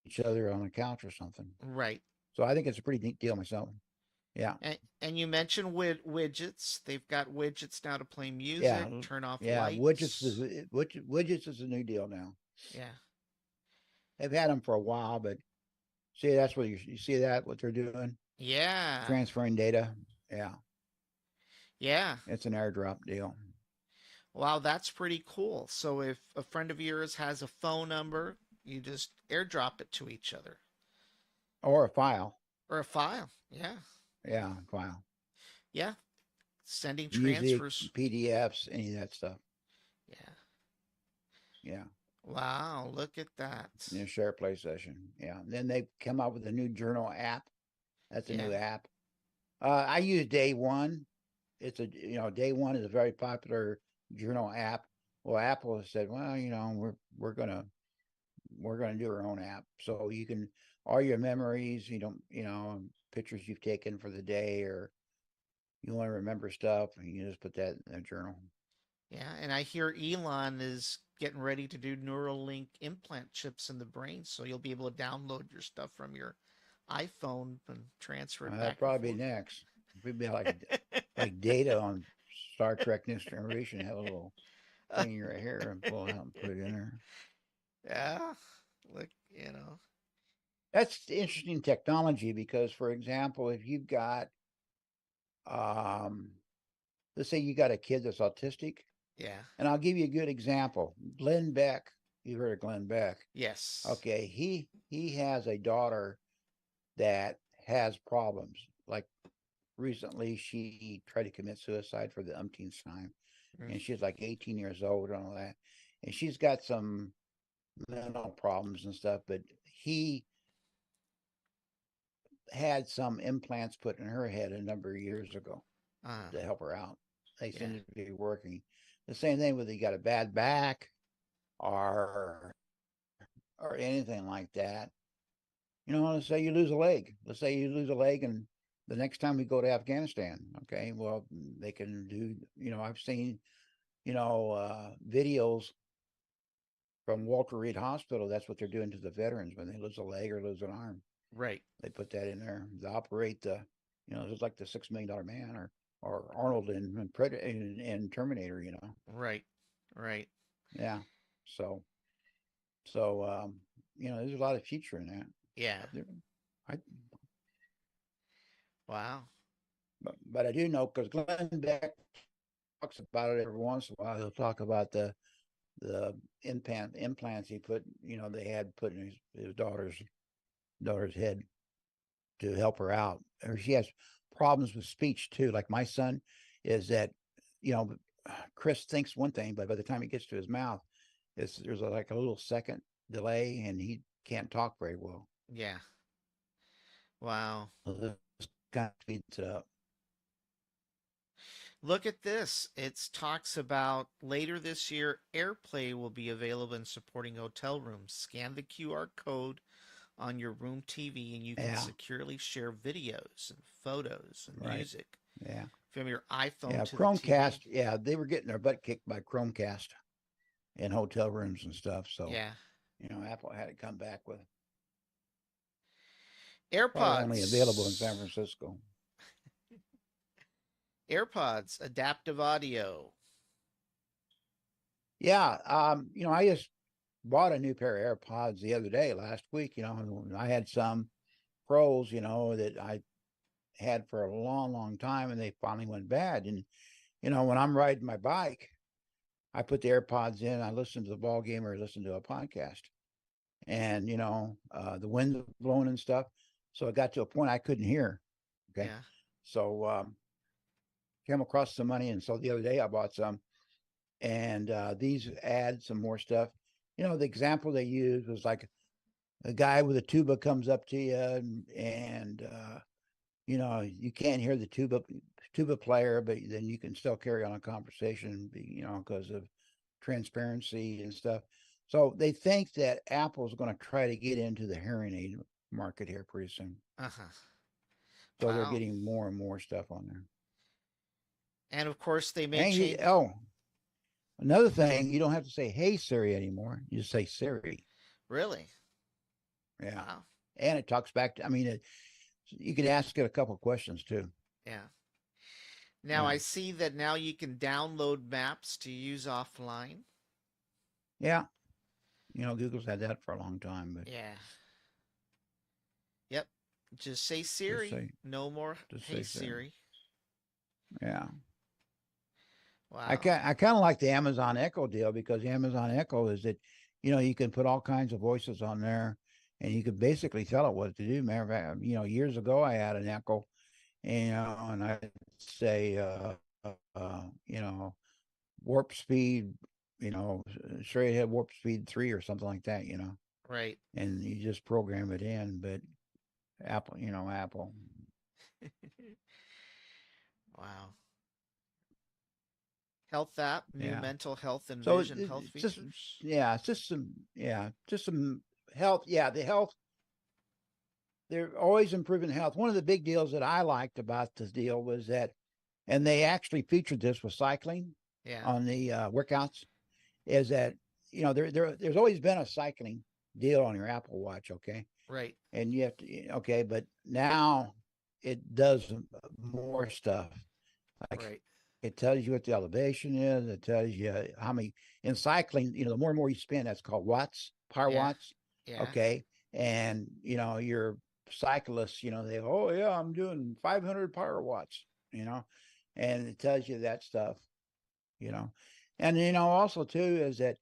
each other on a couch or something. Right. So I think it's a pretty neat deal myself. Yeah. And you mentioned widgets. They've got widgets now to play Yeah, music, turn off yeah. Widgets lights. is widgets is a new deal now. Yeah. They've had them for a while, but see, that's what you see that what they're doing, Yeah. transferring data. Yeah, Yeah. it's an airdrop deal Wow, that's pretty cool. So if a friend of yours has a phone number, you just airdrop it to each other or a file. or a file. Yeah. Yeah, file. Yeah. Sending Music, transfers. PDFs, any of that stuff. Yeah. Yeah, Wow, look at that. in a share play session. Yeah. And then they come out with a new journal app. That's a Yeah. new app. I use Day One. It's a Day One is a very popular journal app. Well, Apple has said, well, we're gonna do our own app, so you can all your memories, pictures you've taken for the day, or you want to remember stuff, and you just put that in a journal. Yeah, and I hear Elon is getting ready to do Neuralink implant chips in the brain, so you'll be able to download your stuff from your iPhone and transfer it That'd back and probably be forth. next. It'd be like Data on Star Trek Next Generation. Have a little thing right here and pull it out and put it in there. Yeah, look, you know. That's interesting technology because, for example, if you've got, um, let's say you got a kid that's autistic, Yeah. and I'll give you a good example. Glenn Beck, you heard of Glenn Beck. Yes. Okay, he has a daughter that has problems. Like recently, she tried to commit suicide for the umpteenth time, Mm. and she's like 18 years old and all that, and she's got some mental problems and stuff. But he had some implants put in her head a number of years ago Uh, to help her out. They yeah. seem to be working. The same thing whether you got a bad back or anything like that. You know, let's say you lose a leg. Let's say you lose a leg, and the next time we go to Afghanistan, okay, well, they can do. You know, I've seen videos from Walter Reed Hospital. That's what they're doing to the veterans when they lose a leg or lose an arm. Right. They put that in there. They operate the, it's like the $6 million man or Arnold in Terminator. Right. Right. Yeah. So there's a lot of future in that. Yeah. I, Wow. but I do know because Glenn Beck talks about it every once in a while. He'll talk about the implants he put. They had put in his daughter's head to help her out. Or she has problems with speech too. Like my son is that, you know, Chris thinks one thing, but by the time it gets to his mouth, there's like a little second delay, and he can't talk very well. Yeah. Wow. So this kind of speeds it up. Look at this. It talks about later this year, AirPlay will be available in supporting hotel rooms. Scan the QR code on your room TV and you can Yeah, securely share videos and photos and right. music Yeah, from your iPhone yeah. to the TV. Chromecast. Yeah, they were getting their butt kicked by Chromecast in hotel rooms and stuff. So Yeah. Apple had to come back with probably only available in San AirPods. Francisco. AirPods, adaptive audio. Yeah, I just bought a new pair of AirPods the other day, last week. I had some pros, that I had for a long, long time, and they finally went bad. And when I'm riding my bike, I put the AirPods in, I listen to the ball game or listen to a podcast, and the wind blowing and stuff. So it got to a point I couldn't hear. Okay, Yeah. so came across some money, and so the other day I bought some, and these add some more stuff. The example they used was like a guy with a tuba comes up to you, and you can't hear the tuba player, but then you can still carry on a conversation, because of transparency and stuff. So they think that Apple's going to try to get into the hearing aid market here pretty soon. Uh-huh. So they're Wow. getting more and more stuff on there. And of course they may And change. another thing, you don't have to say "Hey Siri" anymore. You just say Siri. Really? Yeah, Wow. and it talks back to. I mean, you could ask it a couple of questions too. Yeah. Now Yeah, I see that now you can download maps to use offline. yeah. Google's had that for a long time, but Yeah. Yep. Just say just Siri. say, No more just Hey say Siri. Siri. Yeah. Wow. I kind of like the Amazon Echo deal because the Amazon Echo is that, you can put all kinds of voices on there, and you could basically tell it what to do. Matter of fact, years ago I had an Echo, and I'd say, warp speed, straight ahead warp speed 3 or something like that, Right. and you just program it in. But Apple. Wow. Health app, new Yeah. mental health and So vision health it's just, features. yeah, it's just some health. Yeah, the health. They're always improving health. One of the big deals that I liked about this deal was that, and they actually featured this with cycling Yeah. on the workouts, is that there's always been a cycling deal on your Apple Watch, okay, Right. and you have to, okay, but now it does more stuff. Like Right. it tells you what the elevation is. It tells you how many in cycling. The more and more you spend, that's called watts, power Yeah. watts. Yeah. Okay, and your cyclists, they, oh yeah, I'm doing 500 power watts, and it tells you that stuff, you know. And also too is that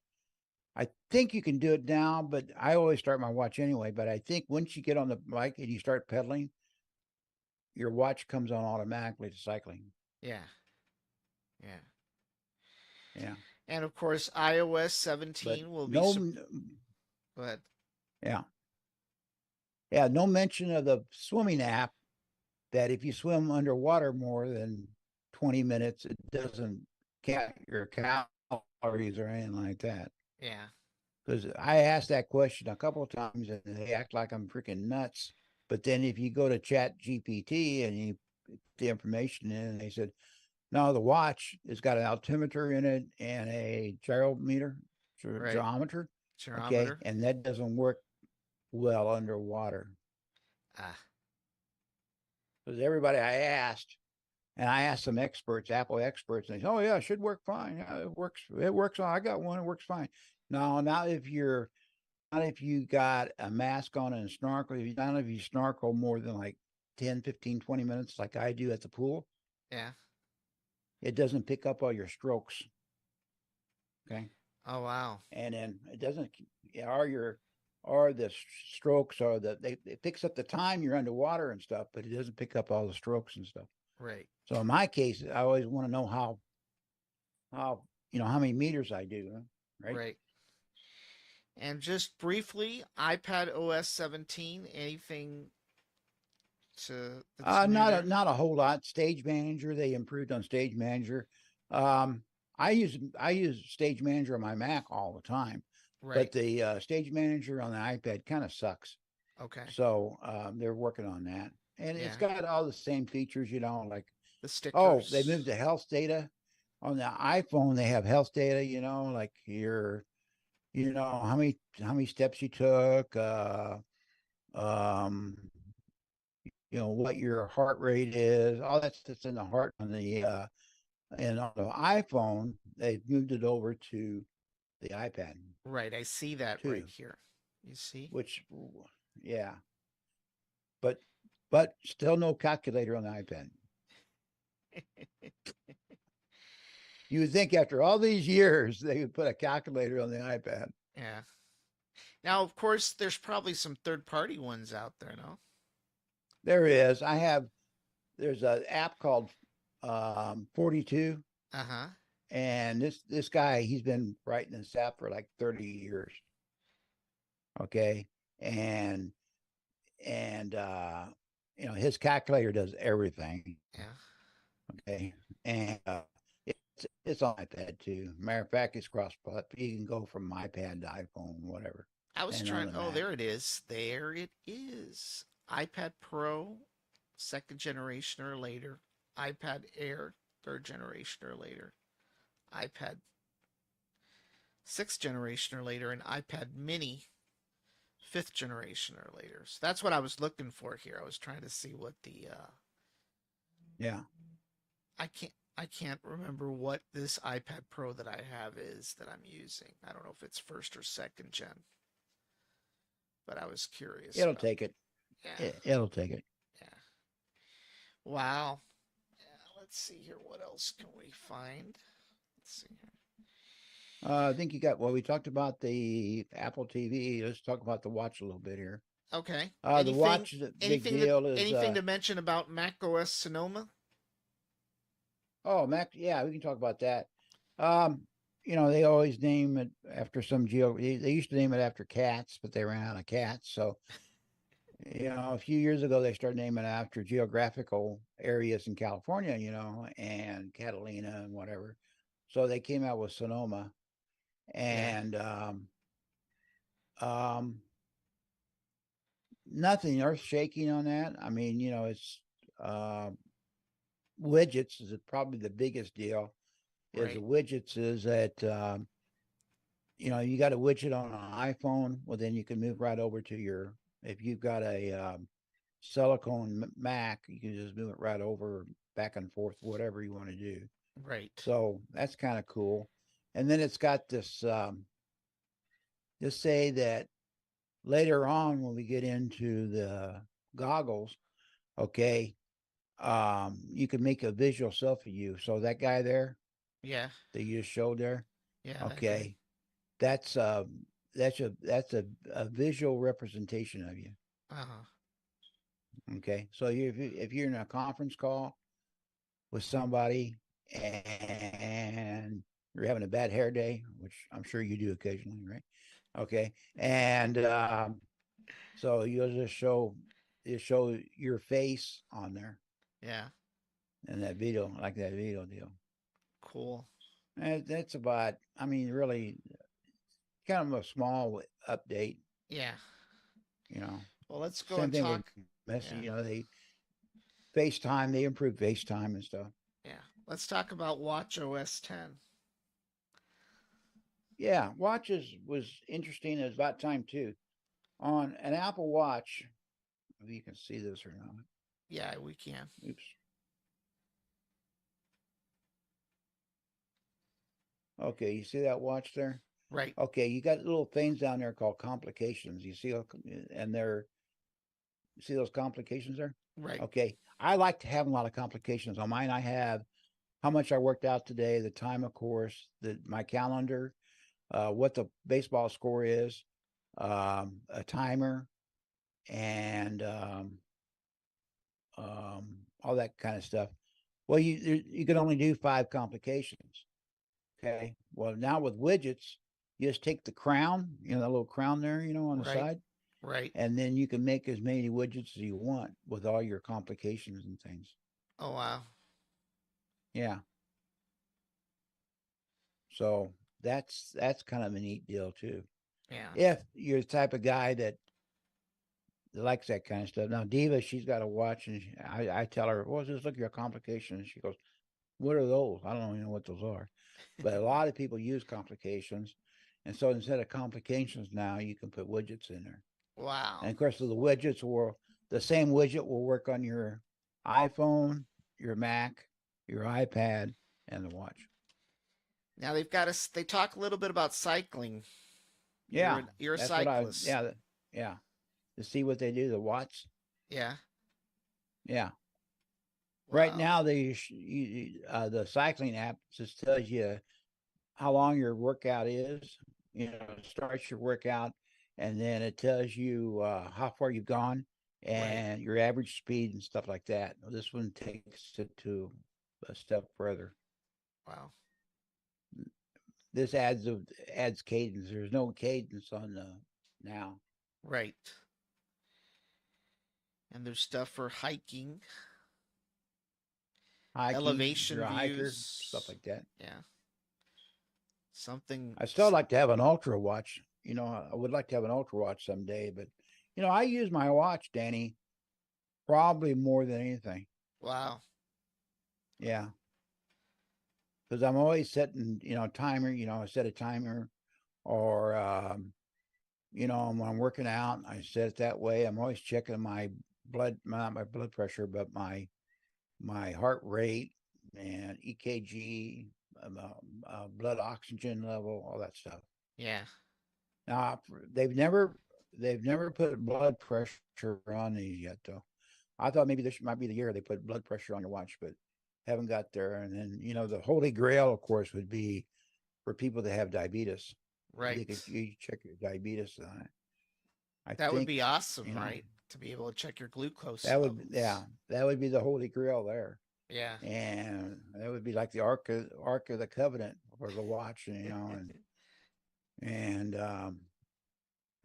I think you can do it now, but I always start my watch anyway. But I think once you get on the bike and you start pedaling, your watch comes on automatically to cycling. Yeah. Yeah. Yeah. And of course, iOS But 17 will be. no, Go ahead. yeah. Yeah. No mention of the swimming app that if you swim underwater more than 20 minutes, it doesn't count your calories or anything like that. Yeah. Because I asked that question a couple of times and they act like I'm freaking nuts. But then if you go to Chat GPT and you put the information in, and they said, no, the watch has got an altimeter in it and a gyrometer, Right. gyrometer. Okay. Gerometer. And that doesn't work well underwater. Ah. Because everybody I asked, and I asked some experts, Apple experts, and they said, oh, yeah, it should work fine. Yeah, it works. It works. I got one. It works fine. No, not if you're, not if you got a mask on and a snorkel. Not if you snorkel more than like 10, 15, 20 minutes like I do at the pool. Yeah. It doesn't pick up all your strokes. Okay. Oh wow. And then it doesn't, or the strokes, or it picks up the time you're underwater and stuff, but it doesn't pick up all the strokes and stuff. Right. So in my case, I always want to know how how many meters I do, right? Right. And just briefly, iPad OS 17. Anything that's new there? Not a whole lot. Stage Manager, they improved on Stage Manager. Um, I use Stage Manager on my Mac all the time, Right. but the Stage Manager on the iPad kind of sucks. Okay. So they're working on that, and it's Yeah. got all the same features, like, The oh, they moved stickers. to health data on the iPhone. They have health data, like how many steps you took, um, what your heart rate is, all that stuff's in the heart on the and on the iPhone, they've moved it over to the iPad Right. I see that right too, here. You see? which, yeah, but but still no calculator on the iPad. You would think after all these years they would put a calculator on the iPad. Yeah. Now, of course, there's probably some third-party ones out there, no? There is. There's an app called 42, Uh-huh. and this guy, he's been writing this app for like 30 years. Okay. And and his calculator does everything. Yeah. Okay. And it's on iPad too. Matter of fact, it's cross platform. You can go from iPad to iPhone, whatever, I was and on trying. the Oh, Mac there it is. There it is. iPad Pro, second generation or later. iPad Air, third generation or later. iPad sixth generation or later, and iPad Mini, fifth generation or later. So that's what I was looking for here. I was trying to see what the yeah. I can't remember what this iPad Pro that I have is that I'm using. I don't know if it's first or second gen, but I was curious It'll about. take it. Yeah, It'll take it. yeah. Wow. Yeah, let's see here. What else can we find? Let's see here. I think you got, well, we talked about the Apple TV. Let's talk about the watch a little bit here. Okay. The watch, the big Anything that deal is, anything to mention about Mac OS Sonoma? oh, Mac. Yeah, we can talk about that. Um, they always name it after some they used to name it after cats, but they ran out of cats. So, a few years ago, they started naming it after geographical areas in California, and Catalina and whatever. So they came out with Sonoma, Yeah. and um, nothing earth shaking on that. I mean, it's uh, widgets is probably the biggest deal. Is the Right. widgets is that you got a widget on an iPhone, well then you can move right over to your, if you've got a silicone Mac, you can just move it right over, back and forth, whatever you want to do. Right. So that's kind of cool. And then it's got this just say that later on when we get into the goggles, okay, you can make a visual selfie you. So that guy there Yeah. that you just showed there, Yeah, that guy. okay, that's a visual representation of you. Uh-huh. Okay, so if you're in a conference call with somebody and you're having a bad hair day, which I'm sure you do occasionally, right? Okay, and so you'll just show your face on there Yeah. in that video, like that video deal. Cool. And that's about, I mean, really kind of a small update, Yeah. you know. Well, let's go Same and thing with talk. Messi, Yeah. they FaceTime, they improved FaceTime and stuff. Yeah. Let's talk about Watch OS 10. Yeah, watches was interesting. It was about time too. On an Apple Watch, if you can see this or not. Yeah, we can. Oops. Okay, you see that watch there? Right. Okay, you got little things down there called complications. You see, and they're you see those complications there? Right. Okay, I like to have a lot of complications on mine. I have how much I worked out today, the time, of course, my calendar, what the baseball score is, a timer, and all that kind of stuff. Well, you can only do 5 complications. Okay. Well, now with widgets, you just take the crown, the little crown there, on the Right. side, Right. and then you can make as many widgets as you want with all your complications and things. Oh, wow. Yeah. So that's kind of a neat deal too. Yeah. If you're the type of guy that likes that kind of stuff. Now, Diva, she's got a watch, and I tell her, "Well, just look at your complications." She goes, "What are those? I don't even know what those are." But a lot of people use complications, and so instead of complications now, you can put widgets in there. And Wow. of course, the same widget will work on your iPhone, your Mac, your iPad, and the watch. Now they've got us. They talk a little bit about cycling. Yeah, You're a that's what cyclist. yeah. To see what they do, the watts. Yeah. Yeah. Right Wow. now, the cycling app just tells you how long your workout is. Starts your workout, and then it tells you how far you've gone Right. and your average speed and stuff like that. This one takes it to a step further. Wow. This adds cadence. There's no cadence on the now Right. And there's stuff for hiking, hiking. If you're elevation a hiker, stuff views. like that. Yeah. Something. I still like to have an ultra watch. I would like to have an ultra watch someday, but I use my watch, Danny, probably more than anything. Wow. Yeah, because I'm always setting, timer. I set a timer, or when I'm working out, I set it that way. I'm always checking my not my blood pressure, but my heart rate and EKG, blood oxygen level, all that stuff. Yeah. Now they've never put blood pressure on these yet, though. I thought maybe this might be the year they put blood pressure on your watch, but haven't got there. And then the holy grail, of course, would be for people that have diabetes. Right. You check your diabetes on it. I That would think be awesome, right? To be able to check your glucose yeah, levels. that would be the holy grail there, Yeah. and that would be like the Ark of the Covenant for the watch, and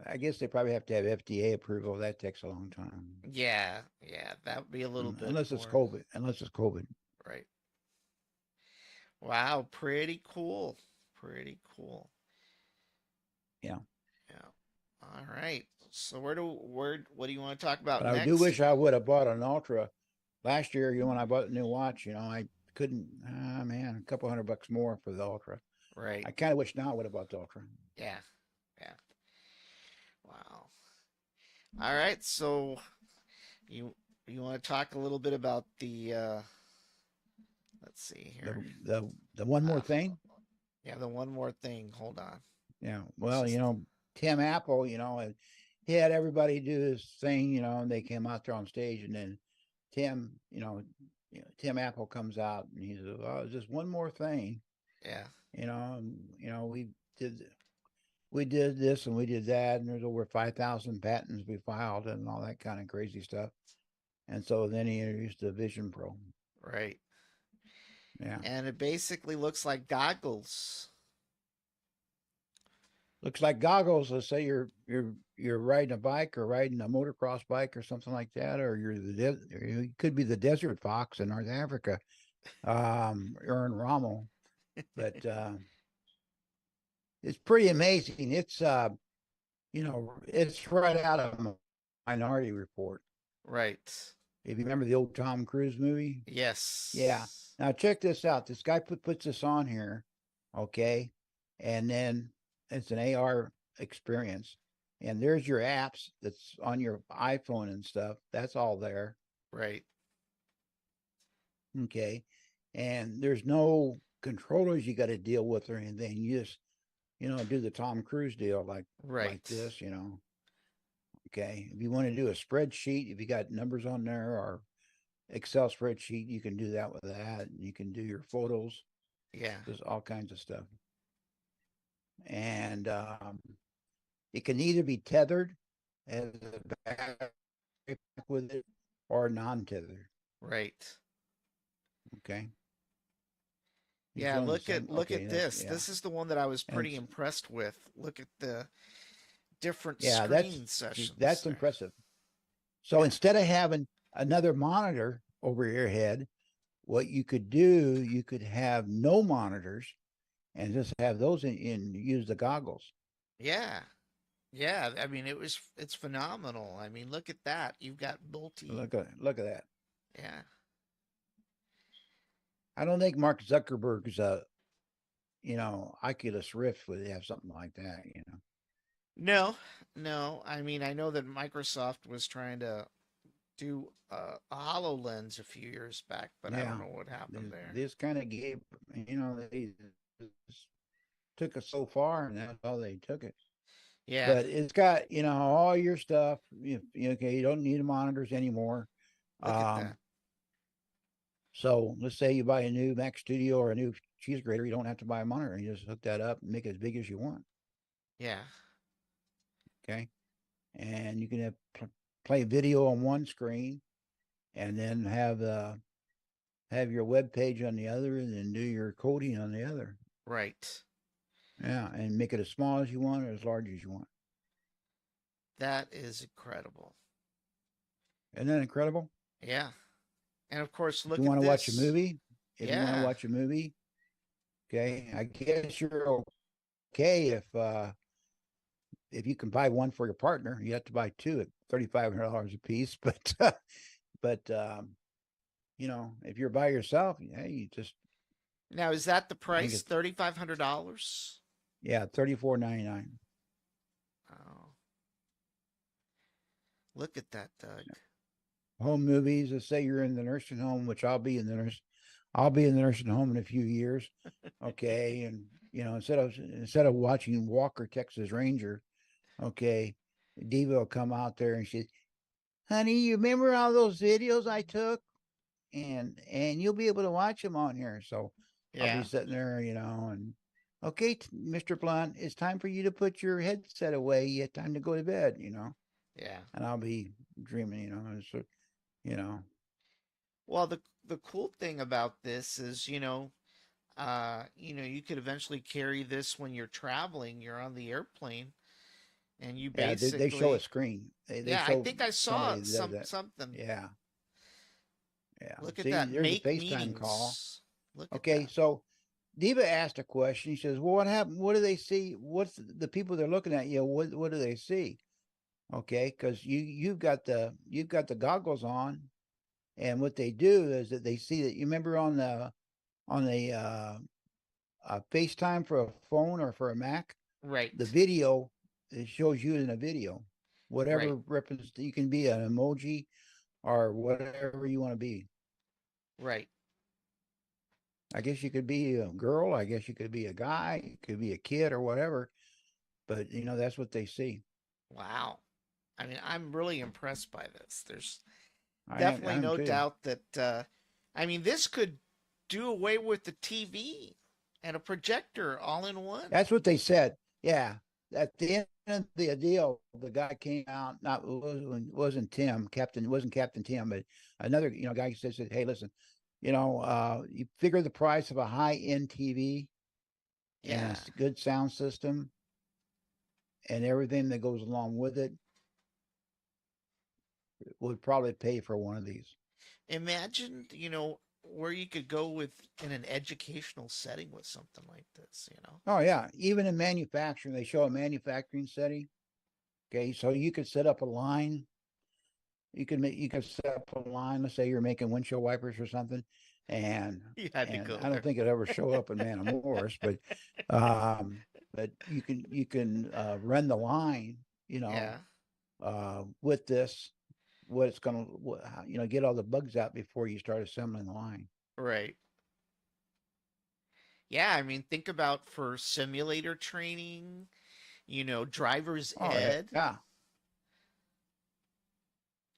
I guess they probably have to have FDA approval. That takes a long time. Yeah. Yeah. That would be a little bit Unless it's more. COVID. Unless it's COVID. Right. Wow. Pretty cool. Pretty cool. Yeah. Yeah. All right. So what do you want to talk about But I do next? wish I would have bought an Ultra last year. When I bought the new watch, I couldn't. Man, a couple $100 more for the Ultra. Right. I kind of wish now I would have bought the Ultra. Yeah. Yeah. Wow. All right. So you you want to talk a little bit about the let's see The here. the the one more Uh, thing. yeah, the one more thing. Hold on. Yeah. It's Well, just Tim Apple, he had everybody do his thing, and they came out there on stage, and then Tim, Tim Apple comes out and he says, "Oh, just one more thing, Yeah. did we did this and we did that, and there's over 5,000 patents we filed and all that kind of crazy stuff." And so then he introduced the Vision Pro. Right. Yeah, And it basically looks like goggles. looks like goggles. Let's say you're riding a bike or riding a motocross bike or something like that, or you could be the desert fox in North Africa, or in Rommel. But it's pretty amazing. It's right out of Minority Report. Right. If you remember the old Tom Cruise movie, yeah. Yes. Now check this out. This guy puts this on here, okay, and then it's an AR experience, and there's your apps that's on your iPhone and stuff. That's all there, Right. okay, and there's no controllers you got to deal with or anything. You just do the Tom Cruise deal like Right. this, Okay. If you want to do a spreadsheet, if you got numbers on there or Excel spreadsheet, you can do that with that. You can do your photos, Yeah. there's all kinds of stuff. And it can either be tethered as a backpack with it or non tethered. Right. Okay. You Yeah, showing the same? look Okay. at That's, this. yeah. This is the one that I was And pretty impressed with. Look at the different yeah, screen sessions that's there. impressive. So Yeah. instead of having another monitor over your head, what you could do, you could have no monitors and just have those in use the goggles. Yeah. Yeah, I mean it's phenomenal. I mean, look at that. You've got multi. Look at that. Yeah. I don't think Mark Zuckerberg's Oculus Rift would have something like that. No. No. I mean, I know that Microsoft was trying to do a HoloLens a few years back, but I don't Yeah. know what happened there. This kind of gave, they took us so far, and that's how they took it. Yeah. But it's got, all your stuff. Okay, you don't need monitors anymore. Look at that. Um, so let's say you buy a new Mac Studio or a new cheese grater, you don't have to buy a monitor. You just hook that up and make it as big as you want. Yeah. Okay, and you can play video on one screen, and then have your web page on the other, and then do your coding on the other. Right. Yeah, and make it as small as you want or as large as you want. That is incredible. Isn't that incredible? Yeah. And of course, If you look want at to watch a this. movie, Yeah. okay, I guess you're okay if you can buy one for your partner. You have to buy two at $3,500 a piece, but if you're by yourself, yeah, you just Now, is that the I think price? it's $3,500? yeah, 34.99. Oh, look at that, Doug. Home movies. Let's say you're in the nursing home, which I'll be in the nursing home in a few years. Okay, and instead of watching Walker Texas Ranger, okay, Diva will come out there and she, honey, you remember all those videos I took, and you'll be able to watch them on here. So I'll be Yeah. sitting there, and okay, Mr. Blunt, it's time for you to put your headset away. You have time to go to bed. Yeah. And I'll be dreaming, so, you know, Well, the cool thing about this is, you could eventually carry this when you're traveling, you're on the airplane, and you yeah, they show a basically, screen. They yeah, I show think I saw somebody that does that. something. Yeah, yeah. Look at See, that. there's a Make FaceTime call. meetings. Look at Okay, that. so Diva asked a question. He says, "Well, what happened? What do they see? What's the people they're looking at? What do they see?" Okay, because you've got the goggles on, and what they do is that they see that you remember on the FaceTime for a phone or for a Mac, the Right. video it shows you in a video, Right. whatever reference you can be an emoji or whatever you want to be. Right. I guess you could be a girl. I guess you could be a guy. You could be a kid or whatever. But that's what they see. Wow. I mean, I'm really impressed by this. There's I definitely am no too. doubt that, I mean, this could do away with the TV and a projector all in one. That's what they said. Yeah. At the end of the deal, the guy came out. Not wasn't Tim Captain. Wasn't Captain Tim, but another guy said, "Hey, listen, you figure the price of a high end TV and Yeah. a good sound system and everything that goes along with it would probably pay for one of these." Imagine, where you could go with in an educational setting with something like this. Oh yeah, even in manufacturing, they show a manufacturing setting. Okay, so you could set up a line. You could set up a line. Let's say you're making windshield wipers or something, and You had to and go I don't there. think it ever show up in Man of Morris, um, but you can run the line, Yeah, with this, what it's gonna, get all the bugs out before you start assembling the line. right. Yeah, I mean, think about for simulator training, driver's Oh ed, yeah,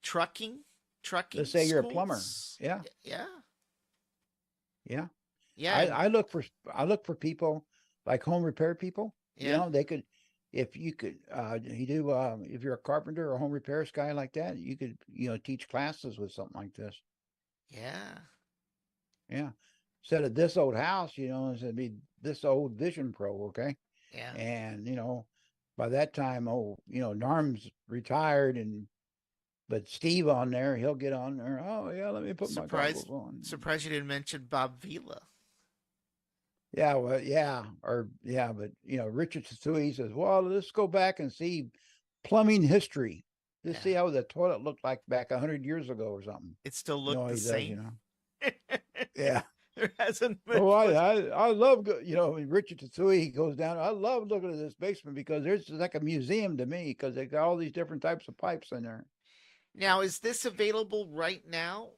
trucking, let's trucking say you're a plumber. schools. Yeah, Yeah, yeah. yeah, I and I look for I look for people like home repair people. yeah, They could, if you could, you do if you're a carpenter or a home repairs guy like that, you could teach classes with something like this. yeah, Yeah, instead of this old house, it's gonna be this old Vision Pro, okay? yeah. And by that time, Norm's retired, but Steve on there, he'll get on there. Oh yeah, let me put my Surprised, goggles on. surprised you didn't mention Bob Vila. Yeah, well, yeah, or yeah, but Richard Tsutsui says, well, let's go back and see plumbing history. Let's Yeah, see how the toilet looked like back 100 years ago or something. it still You know looked what the he does, same. Yeah. There hasn't been Oh, I much. I, I love when Richard Tsutsui he goes down. I love looking at this basement because there's like a museum to me because they got all these different types of pipes in there. Now, is this available right now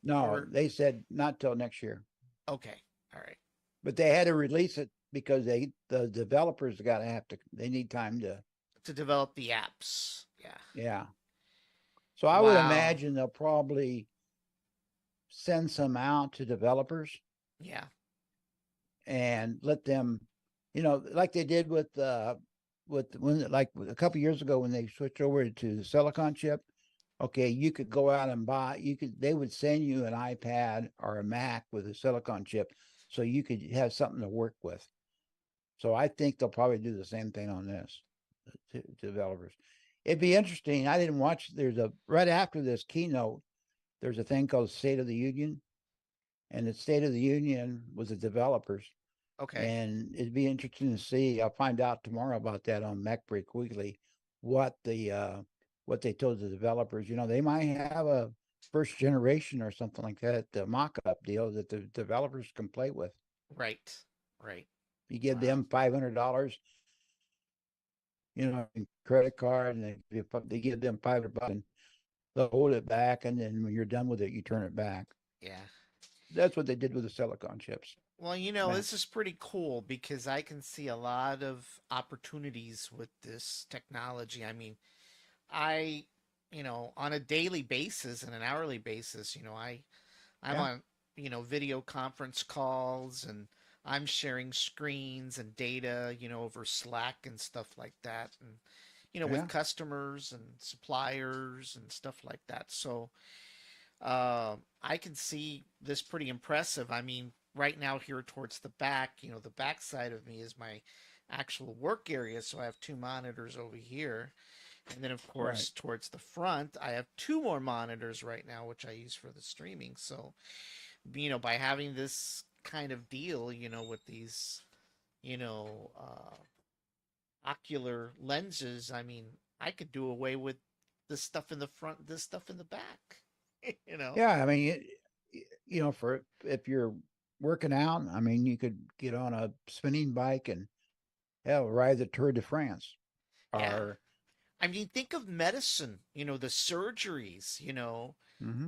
No, or they said not till next year, okay, all right, but they had to release it because the developers got to have to they need time to. to develop the apps? Yeah. Yeah. So I would Wow. imagine they'll probably send some out to developers Yeah. and let them, like they did with when like a couple years ago when they switched over to the silicon chip. Okay, you could go out and they would send you an iPad or a Mac with a silicon chip so you could have something to work with. So I think they'll probably do the same thing on this to developers. It'd be interesting. I didn't watch, right after this keynote, there's a thing called State of the Union, and the State of the Union was the developers. Okay. And it'd be interesting to see. I'll find out tomorrow about that on MacBreak Weekly, what what they told the developers. They might have a first generation or something like that, the mock-up deal that the developers can play with. Right. Right. You give Wow. them $500, in credit card, and they give them $500, and they'll hold it back, and then when you're done with it, you turn it back. Yeah. That's what they did with the silicon chips. Well, Mac. this is pretty cool because I can see a lot of opportunities with this technology. I mean, I, on a daily basis and an hourly basis, I'm Yeah, on, video conference calls and I'm sharing screens and data, over Slack and stuff like that. And, with yeah, customers and suppliers and stuff like that. So, I can see this pretty impressive. I mean, right now here towards the back, the back side of me is my actual work area. So I have two monitors over here. And then, of right. course, towards the front, I have two more monitors right now, which I use for the streaming. So, by having this kind of deal, with these, you know, uh, ocular lenses, I mean, I could do away with this stuff in the front, this stuff in the back, you know? Yeah, I mean, for if you're working out, I mean, you could get on a spinning bike and hell, ride the Tour de France. Yeah. Or, I mean, think of medicine, the surgeries, hmm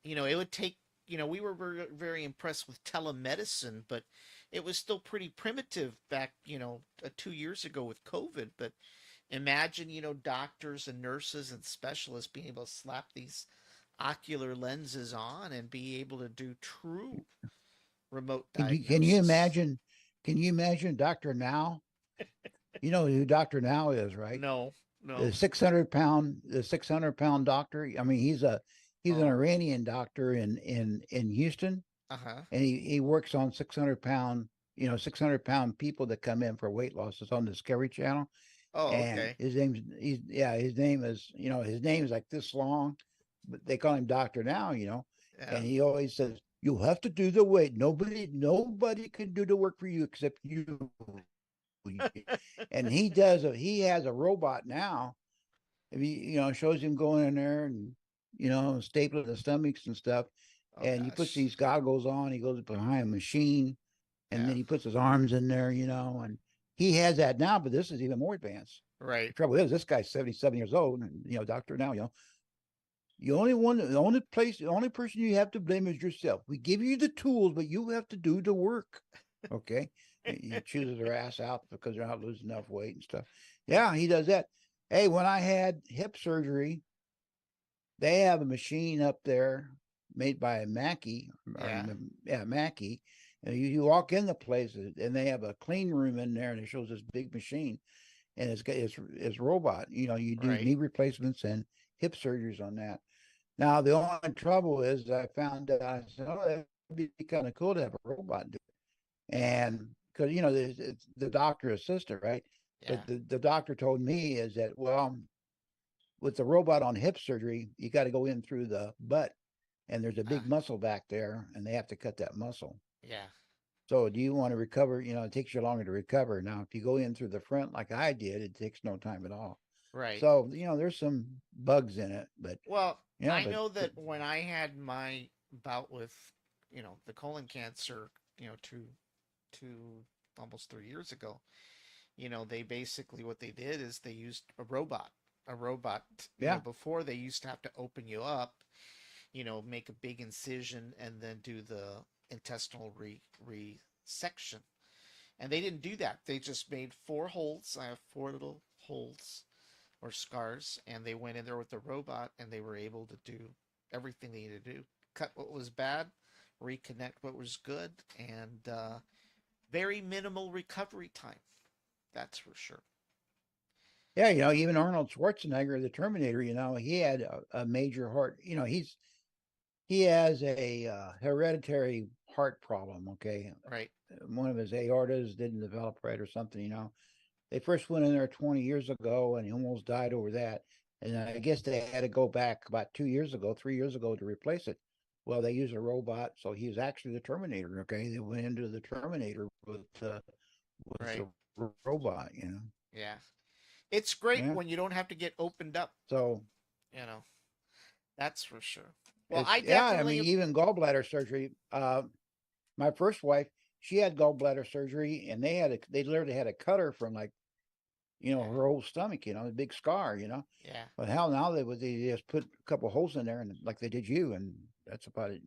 it would take, we were very, very impressed with telemedicine, but it was still pretty primitive back, 2 years ago with COVID. But imagine, doctors and nurses and specialists being able to slap these ocular lenses on and be able to do true remote Can you diagnosis. imagine? Can you imagine Doctor Now? You know who Doctor Now is, right? No, no. The 600 pound doctor. I mean, he's an Oh, Iranian doctor in Houston, uh-huh. and he works on 600 pound 600 pound people that come in for weight loss. It's on the Discovery Channel, Oh, and okay. his name is his name is like this long, but they call him Doctor Now, Yeah. and he always says you have to do the weight. Nobody can do the work for you except you. And he has a robot now. If shows him going in there and stapling the stomachs and stuff, Oh and he puts gosh. these goggles on. He goes behind a machine, and Yeah. then he puts his arms in there, and he has that now. But this is even more advanced. The Right. trouble is, this guy's 77 years old, and doctor now. The only person you have to blame is yourself. We give you the tools, but you have to do the work. Okay. He chooses their ass out because they're not losing enough weight and stuff. Yeah, he does that. Hey, when I had hip surgery, they have a machine up there made by Mackey, or Yeah. yeah, Mackey. And you walk in the place, and they have a clean room in there, and it shows this big machine, and it's robot. You do Right. knee replacements and hip surgeries on that. Now the only trouble is I found out, I said, oh, that'd be kind of cool to have a robot do it. Yeah. And because it's the doctor assistant, right? Yeah. But the doctor told me is that, well, with the robot on hip surgery, you got to go in through the butt, and there's a Uh, big muscle back there, and they have to cut that muscle. yeah. So do you want to recover? It takes you longer to recover. Now, if you go in through the front like I did, it takes no time at all. Right. So, there's some bugs in it, but Well, I but know that when I had my bout with, the colon cancer, two almost 3 years ago, they basically what they did is they used a robot. A robot, yeah, before they used to have to open you up, make a big incision and then do the intestinal resection. And they didn't do that. They just made four holes. I have four little holes or scars, and they went in there with the robot and they were able to do everything they needed to do. Cut what was bad, reconnect what was good, and very minimal recovery time. That's for sure. yeah. Even Arnold Schwarzenegger, the Terminator, he had a major heart. He has a hereditary heart problem. Okay, Right. one of his aortas didn't develop right or something. They first went in there 20 years ago, and he almost died over that. And I guess they had to go back about 2 years ago, 3 years ago to replace it. Well, they used a robot, so he was actually the Terminator. Okay, they went into the Terminator with Right. the robot. Yeah. It's great Yeah. when you don't have to get opened up, So you know. That's for sure. Well, it's I yeah. I mean, definitely even gallbladder surgery. My first wife, she had gallbladder surgery, and they literally had to cut her from like yeah. her whole stomach, a big scar. Yeah. But hell, now they just put a couple holes in there, and like they did you, and that's about it.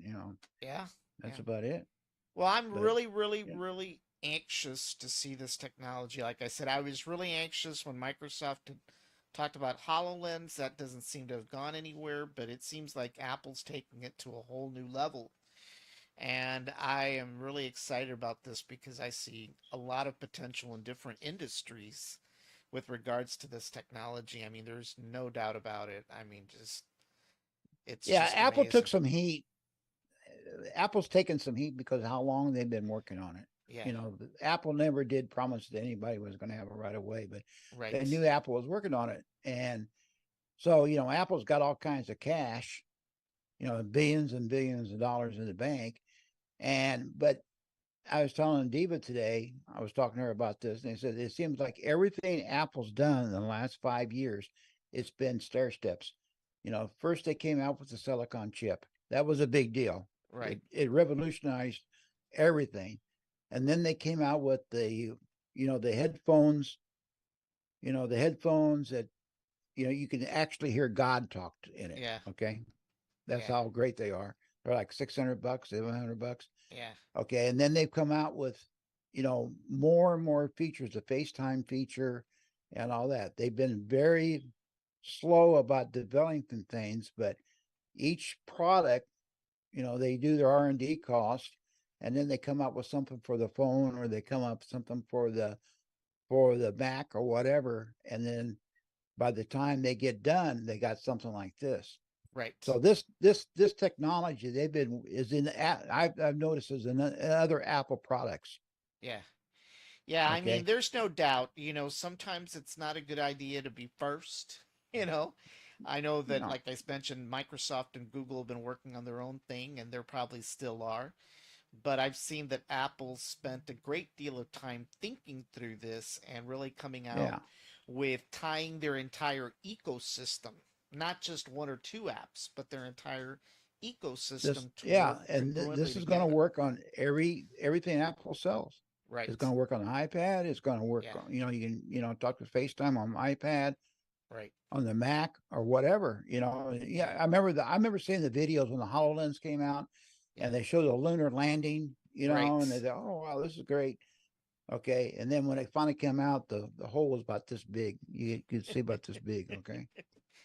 Yeah. That's Yeah. about it. Well, I'm But really, really, yeah, really anxious to see this technology. Like I said, I was really anxious when Microsoft had talked about HoloLens. That doesn't seem to have gone anywhere, but it seems like Apple's taking it to a whole new level. And I am really excited about this because I see a lot of potential in different industries with regards to this technology. I mean, there's no doubt about it. I mean, it's yeah. just Apple took amazing. some heat. Apple's taken some heat because of how long they've been working on it. Yeah, Apple never did promise that anybody was going to have it right away, but they right, knew Apple was working on it, and so Apple's got all kinds of cash, billions and billions of dollars in the bank, but I was telling Diva today, I was talking to her about this, and they said it seems like everything Apple's done in the last 5 years, it's been stair steps. First they came out with the silicon chip. That was a big deal. right. It revolutionized everything. And then they came out with the headphones, the headphones that, you can actually hear God talk in it. Yeah, Okay. That's yeah, how great they are. They're like $600, $700. yeah, Okay, and then they've come out with, more and more features, the FaceTime feature, and all that. They've been very slow about developing things, but each product, they do their R&D cost, and then they come up with something for the phone, or they come up with something for the Mac or whatever, and then by the time they get done, they got something like this. Right. So this technology I've noticed is in other Apple products. Yeah. Yeah, I mean, Okay, there's no doubt, sometimes it's not a good idea to be first, you know. I know that, no, like I mentioned, Microsoft and Google have been working on their own thing, and they're probably still are. But I've seen that Apple spent a great deal of time thinking through this and really coming out yeah, with tying their entire ecosystem, not just one or two apps, but their entire ecosystem to work congruently this is going to together. work on everything Apple sells. It's Right. going to work on the iPad. It's going to work Yeah. on, you can, talk to FaceTime on my iPad, Right. on the Mac or whatever. Yeah. Yeah, I remember seeing the videos when the HoloLens came out, Yeah. and they showed the lunar landing, Right. and they said, "Oh wow, this is great." Okay, and then when it finally came out, the hole was about this big. You could see about this big. Okay,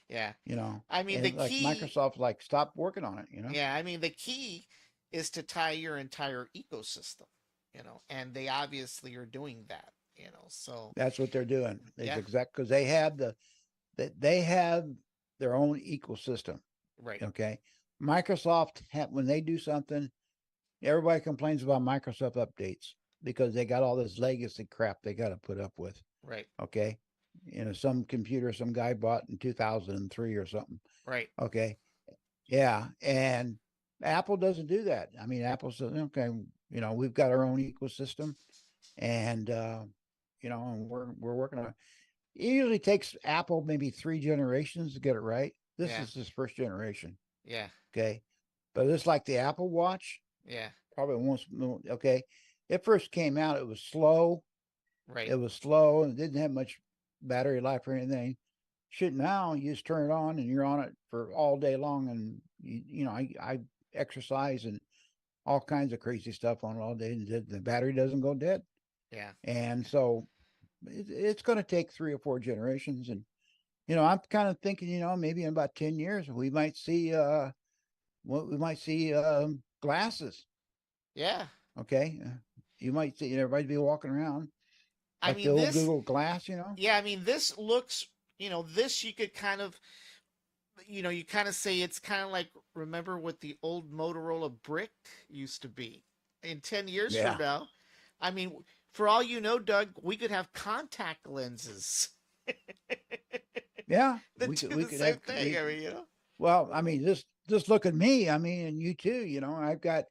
Yeah. you know, I mean, the and like key, Microsoft, like stopped working on it. yeah, I mean, the key is to tie your entire ecosystem, and they obviously are doing that, so That's what they're doing. It's yeah, exact because they have their own ecosystem. right, Okay, Microsoft when they do something, everybody complains about Microsoft updates because they got all this legacy crap they got to put up with. right, Okay, some computer some guy bought in 2003 or something. right, Okay, yeah, and Apple doesn't do that. I mean, Apple says, okay, we've got our own ecosystem, and and we're working on it. It usually takes Apple maybe 3 generations to get it right. This yeah, is his first generation. yeah, Okay, but it's like the Apple Watch. yeah, Probably once. Okay, it first came out. It was slow. right, It was slow and didn't have much battery life or anything. Shit, now you just turn it on and you're on it for all day long. And I exercise and all kinds of crazy stuff on it all day, and the battery doesn't go dead. yeah, And so it's going to take 3 or 4 generations. And I'm kind of thinking, maybe in about 10 years we might see glasses. yeah. Okay, you might see everybody be walking around I like the mean, old Google Glass. yeah, I mean, this looks, this you could kind of, you kind of say it's kind of like, remember what the old Motorola brick used to be. In 10 years from Yeah, now, I mean, for all you know, Doug, we could have contact lenses yeah. that We could do we the could same have thing. we I mean. well. I mean, just look at me. I mean, and you too. I've got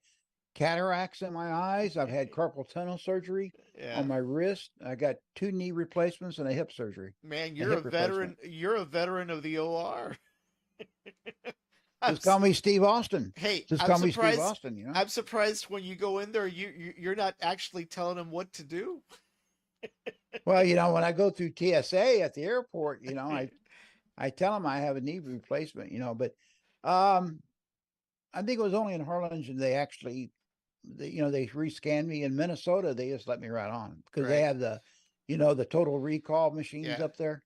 cataracts in my eyes. I've had carpal tunnel surgery Yeah. on my wrist. I got 2 knee replacements and Man, a you're a hip replacement. veteran. You're a veteran of the OR. I'm Just call me Steve Austin. Hey, Just I'm call me Steve surprised. Austin. I'm surprised when you go in there, you're not actually telling them what to do. Well, when I go through TSA at the airport, I tell them I have a knee replacement. But um, I think it was only in Harlingen they actually, they rescanned me. In Minnesota, they just let me right on because they Right. have the Total Recall machines Yeah. up there.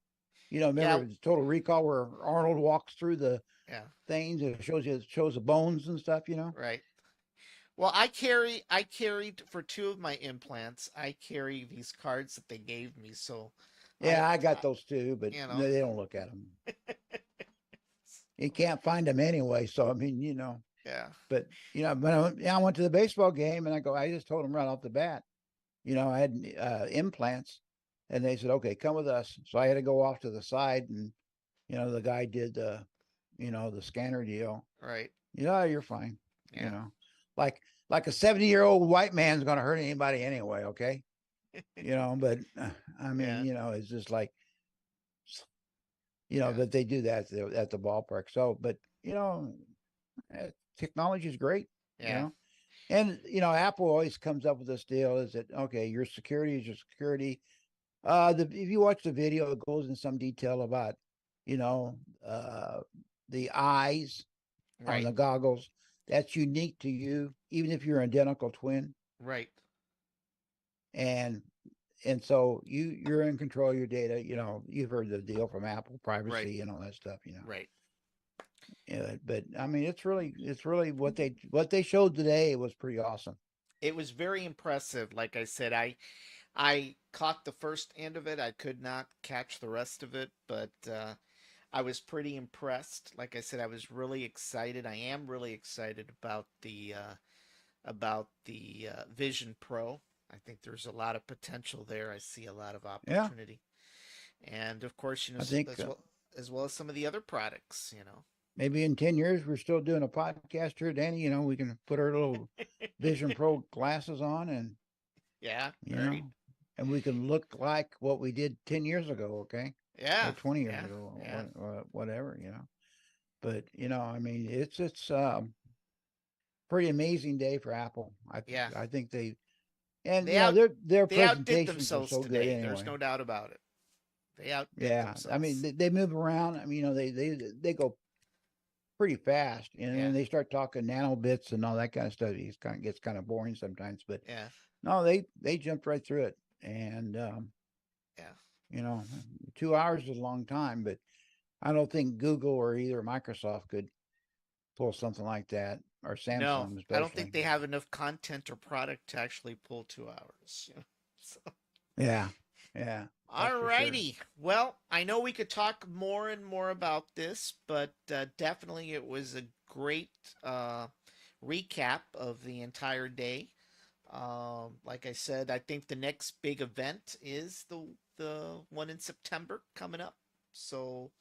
Yeah. Remember the Total Recall where Arnold walks through the Yeah. things and shows the bones and stuff. Right. Well, I carried for two of my implants. I carry these cards that they gave me, so I, Yeah, I got I those too, but you know, they don't look at them. You can't find them anyway. So I mean, yeah. but I went to the baseball game and I just told them right off the bat, I had implants, and they said, okay, come with us. So I had to go off to the side, and the guy did the scanner deal. Right. You're fine. You Yeah. know, like like a 70-year-old white man's going to hurt anybody anyway. Okay. But I mean, Yeah. it's just like, Yeah. that they do that at the ballpark. So, but, technology is great, you Yeah. know, and, Apple always comes up with this deal is that, okay, your security is your security. If you watch the video, it goes in some detail about, you know, uh, the eyes on Right. the goggles. That's unique to you, even if you're an identical twin. Right. And and so you're in control of your data. You know, you've heard the deal from Apple, Right. privacy and all that stuff. You know, Right. yeah, but I mean, it's really what they showed today was pretty awesome. It was very impressive. Like I said, I caught the first end of it. I could not catch the rest of it, but I was pretty impressed. Like I said, I was really excited. I am really excited about the Vision Pro. I think there's a lot of potential there. I see a lot of Yeah, opportunity, and of course, I think as well as some of the other products. maybe in 10 years we're still doing a podcast here, Danny. You know, we can put our little Vision Pro glasses on, and Yeah. you Right. know, and we can look like what we did 10 years ago, okay, or Yeah. 20 years Yeah. ago, Yeah. or whatever, you know. But you know, I mean, it's pretty amazing day for Apple. Yeah. I think they and They you know out their they outdid presentations are themselves so good today. There's anyway. no doubt about it. They outdid Yeah, I mean themselves. they move around. I mean, you know, they go pretty fast, and Yeah. then they start talking nanobits and all that kind of stuff. It gets kind of boring sometimes, but Yeah. no, they jumped right through it, and Yeah. you know, 2 hours is a long time, but I don't think Google or either Microsoft could pull something like that, or No, Samsung I don't think especially. they have enough content or product to actually pull 2 hours. So, Yeah, yeah, that's for sure. alrighty. Well, I know we could talk more and more about this, but definitely it was a great recap of the entire day. Like I said, I think the next big event is the one in September coming up. So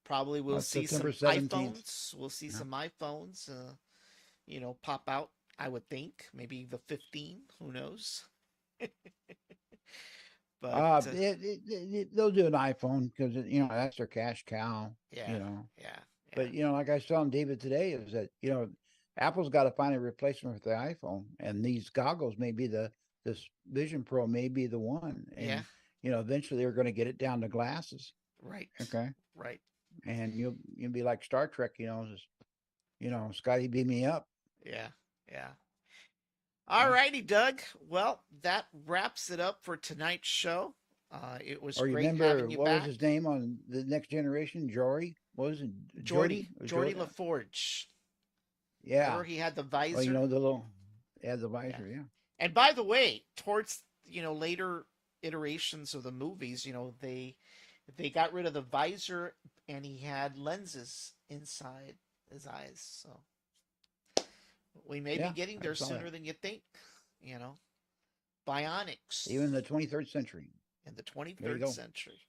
probably we'll see September some 17th. iPhones. We'll see Yeah. some iPhones, pop out. I would think maybe the 15. Who knows? But They'll do an iPhone because you know that's their cash cow. yeah, You know, yeah, yeah, but you know, like I was telling David today, is that you know, Apple's got to find a replacement for the iPhone, and these goggles may be this Vision Pro may be the one, yeah. and you know, eventually they're going to get it down to glasses. Right, Okay, right. and you'll be like Star Trek, you know, just Scotty, beam me up. Yeah, yeah. Yeah. Alrighty, Doug. Well, that wraps it up for tonight's show. It was Or you great having remember you what was back, his name on the Next Generation? Jory? What was it? Jordy. Jordy? Or Jordy Jordy? LaForge. Yeah. Remember he had the Well, you visor. know the little, yeah, the Yeah. visor. Yeah. And by the way, towards later iterations of the movies, they got rid of the visor and he had lenses inside his eyes. So we may be Yeah. getting I there saw that. sooner than you think. You know, bionics Even the 23rd century. in the There you 23rd go. century.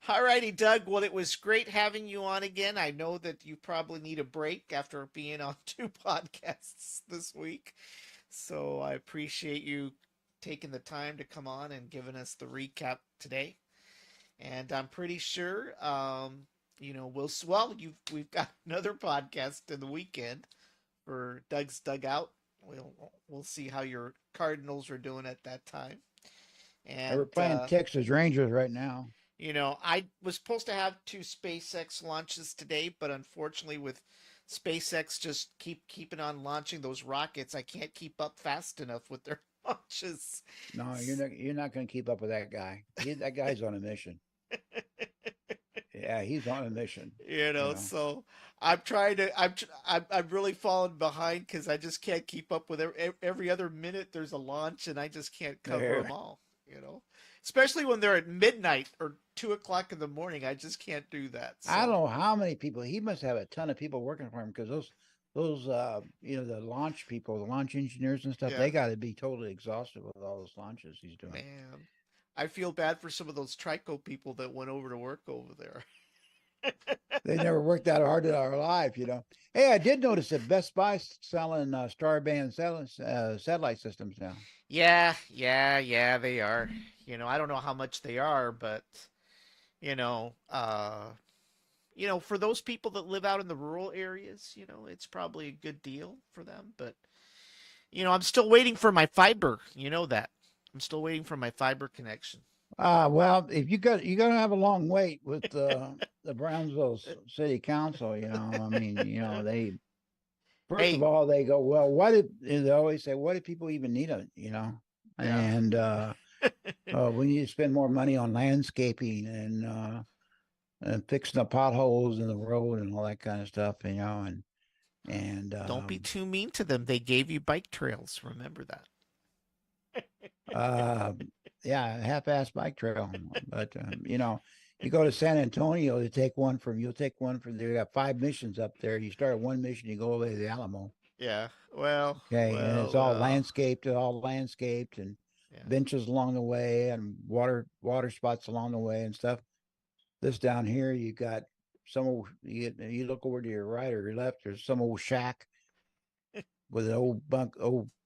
Alrighty, Doug. Well, it was great having you on again. I know that you probably need a break after being on two podcasts this week. So I appreciate you taking the time to come on and giving us the recap today. And I'm pretty sure, we've got another podcast in the weekend for Doug's Dugout. We'll see how your Cardinals are doing at that time. They were And playing Texas Rangers right now. I was supposed to have two SpaceX launches today, but unfortunately, with SpaceX just keeping on launching those rockets, I can't keep up fast enough with their launches. No, you're not going to keep up with that guy. That guy's on a mission. Yeah, he's on a mission. You know. So I'm trying to. I'm really falling behind because I just can't keep up with every other minute. There's a launch, and I just can't cover them There. all. Especially when they're at midnight or 2 o'clock in the morning. I just can't do that. I don't So know how many people. He must have a ton of people working for him because those the launch people, the launch engineers and stuff, yeah, they got to be totally exhausted with all those launches he's doing. man, I feel bad for some of those Trico people that went over to work over there. They never worked that hard in our life, you know. Hey, I did notice that Best Buy's selling Starband satellite systems now. Yeah, yeah, yeah, they are. I don't know how much they are, but you know, uh, for those people that live out in the rural areas, it's probably a good deal for them. But I'm still waiting for my fiber. You know that. I'm still waiting for my fiber connection. Well, if you're gonna have a long wait with the Brownsville City Council, you know. I mean, you know, they first of Hey, all they go, well, what if they always say, what do people even need it? You know, Yeah. and we need to spend more money on landscaping and fixing the potholes in the road and all that kind of stuff, and Don't be too mean to them. They gave you bike trails. Remember that. uh, yeah, half-ass bike trail. But you go to San Antonio, you'll take one from there. You got 5 missions up there. You start at one mission, you go away to the Alamo. Yeah. Well, Okay, and it's well, all well. landscaped, and Yeah. benches along the way, and water spots along the way and stuff. This down here, you got you look over to your right or your left. There's some old shack with an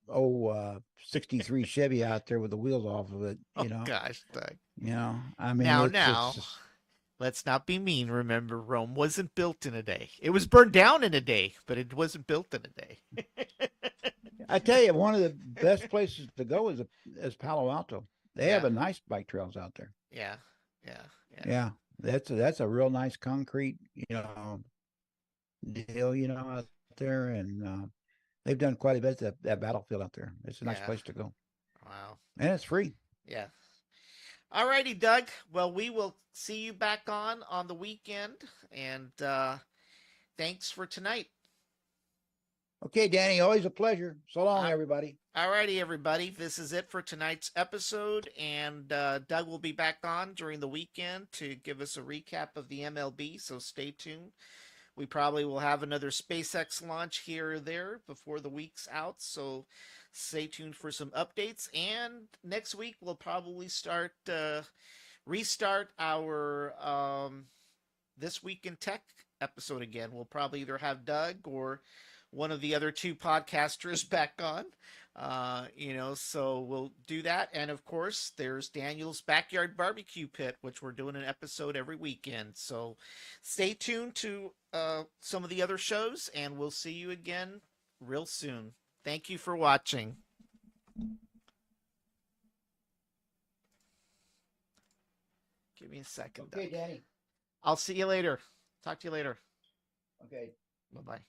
old 63 Chevy out there with the wheels off of it. Oh gosh, Doug. I mean, Now, let's not be mean. Remember, Rome wasn't built in a day. It was burned down in a day, but it wasn't built in a day. I tell you, one of the best places to go is Palo Alto. They have Yeah. a nice bike trails out there. Yeah. Yeah. Yeah. Yeah, that's a real nice concrete, deal, out there, and they've done quite a bit at that battlefield out there. It's a nice Yeah. place to go, Wow. and it's free. Yeah. All righty, Doug. Well, we will see you back on the weekend, and thanks for tonight. Okay, Danny, always a pleasure. So long, everybody. All righty, everybody. This is it for tonight's episode, and Doug will be back on during the weekend to give us a recap of the MLB, so stay tuned. We probably will have another SpaceX launch here or there before the week's out, so stay tuned for some updates. And next week we'll probably restart our This Week in Tech episode again. We'll probably either have Doug or one of the other two podcasters back on. So we'll do that. And of course, there's Daniel's Backyard Barbecue Pit, which we're doing an episode every weekend. So stay tuned to some of the other shows, and we'll see you again real soon. Thank you for watching. Give me a second. Okay, Doug. Danny. I'll see you later. Talk to you later. Okay. Bye-bye.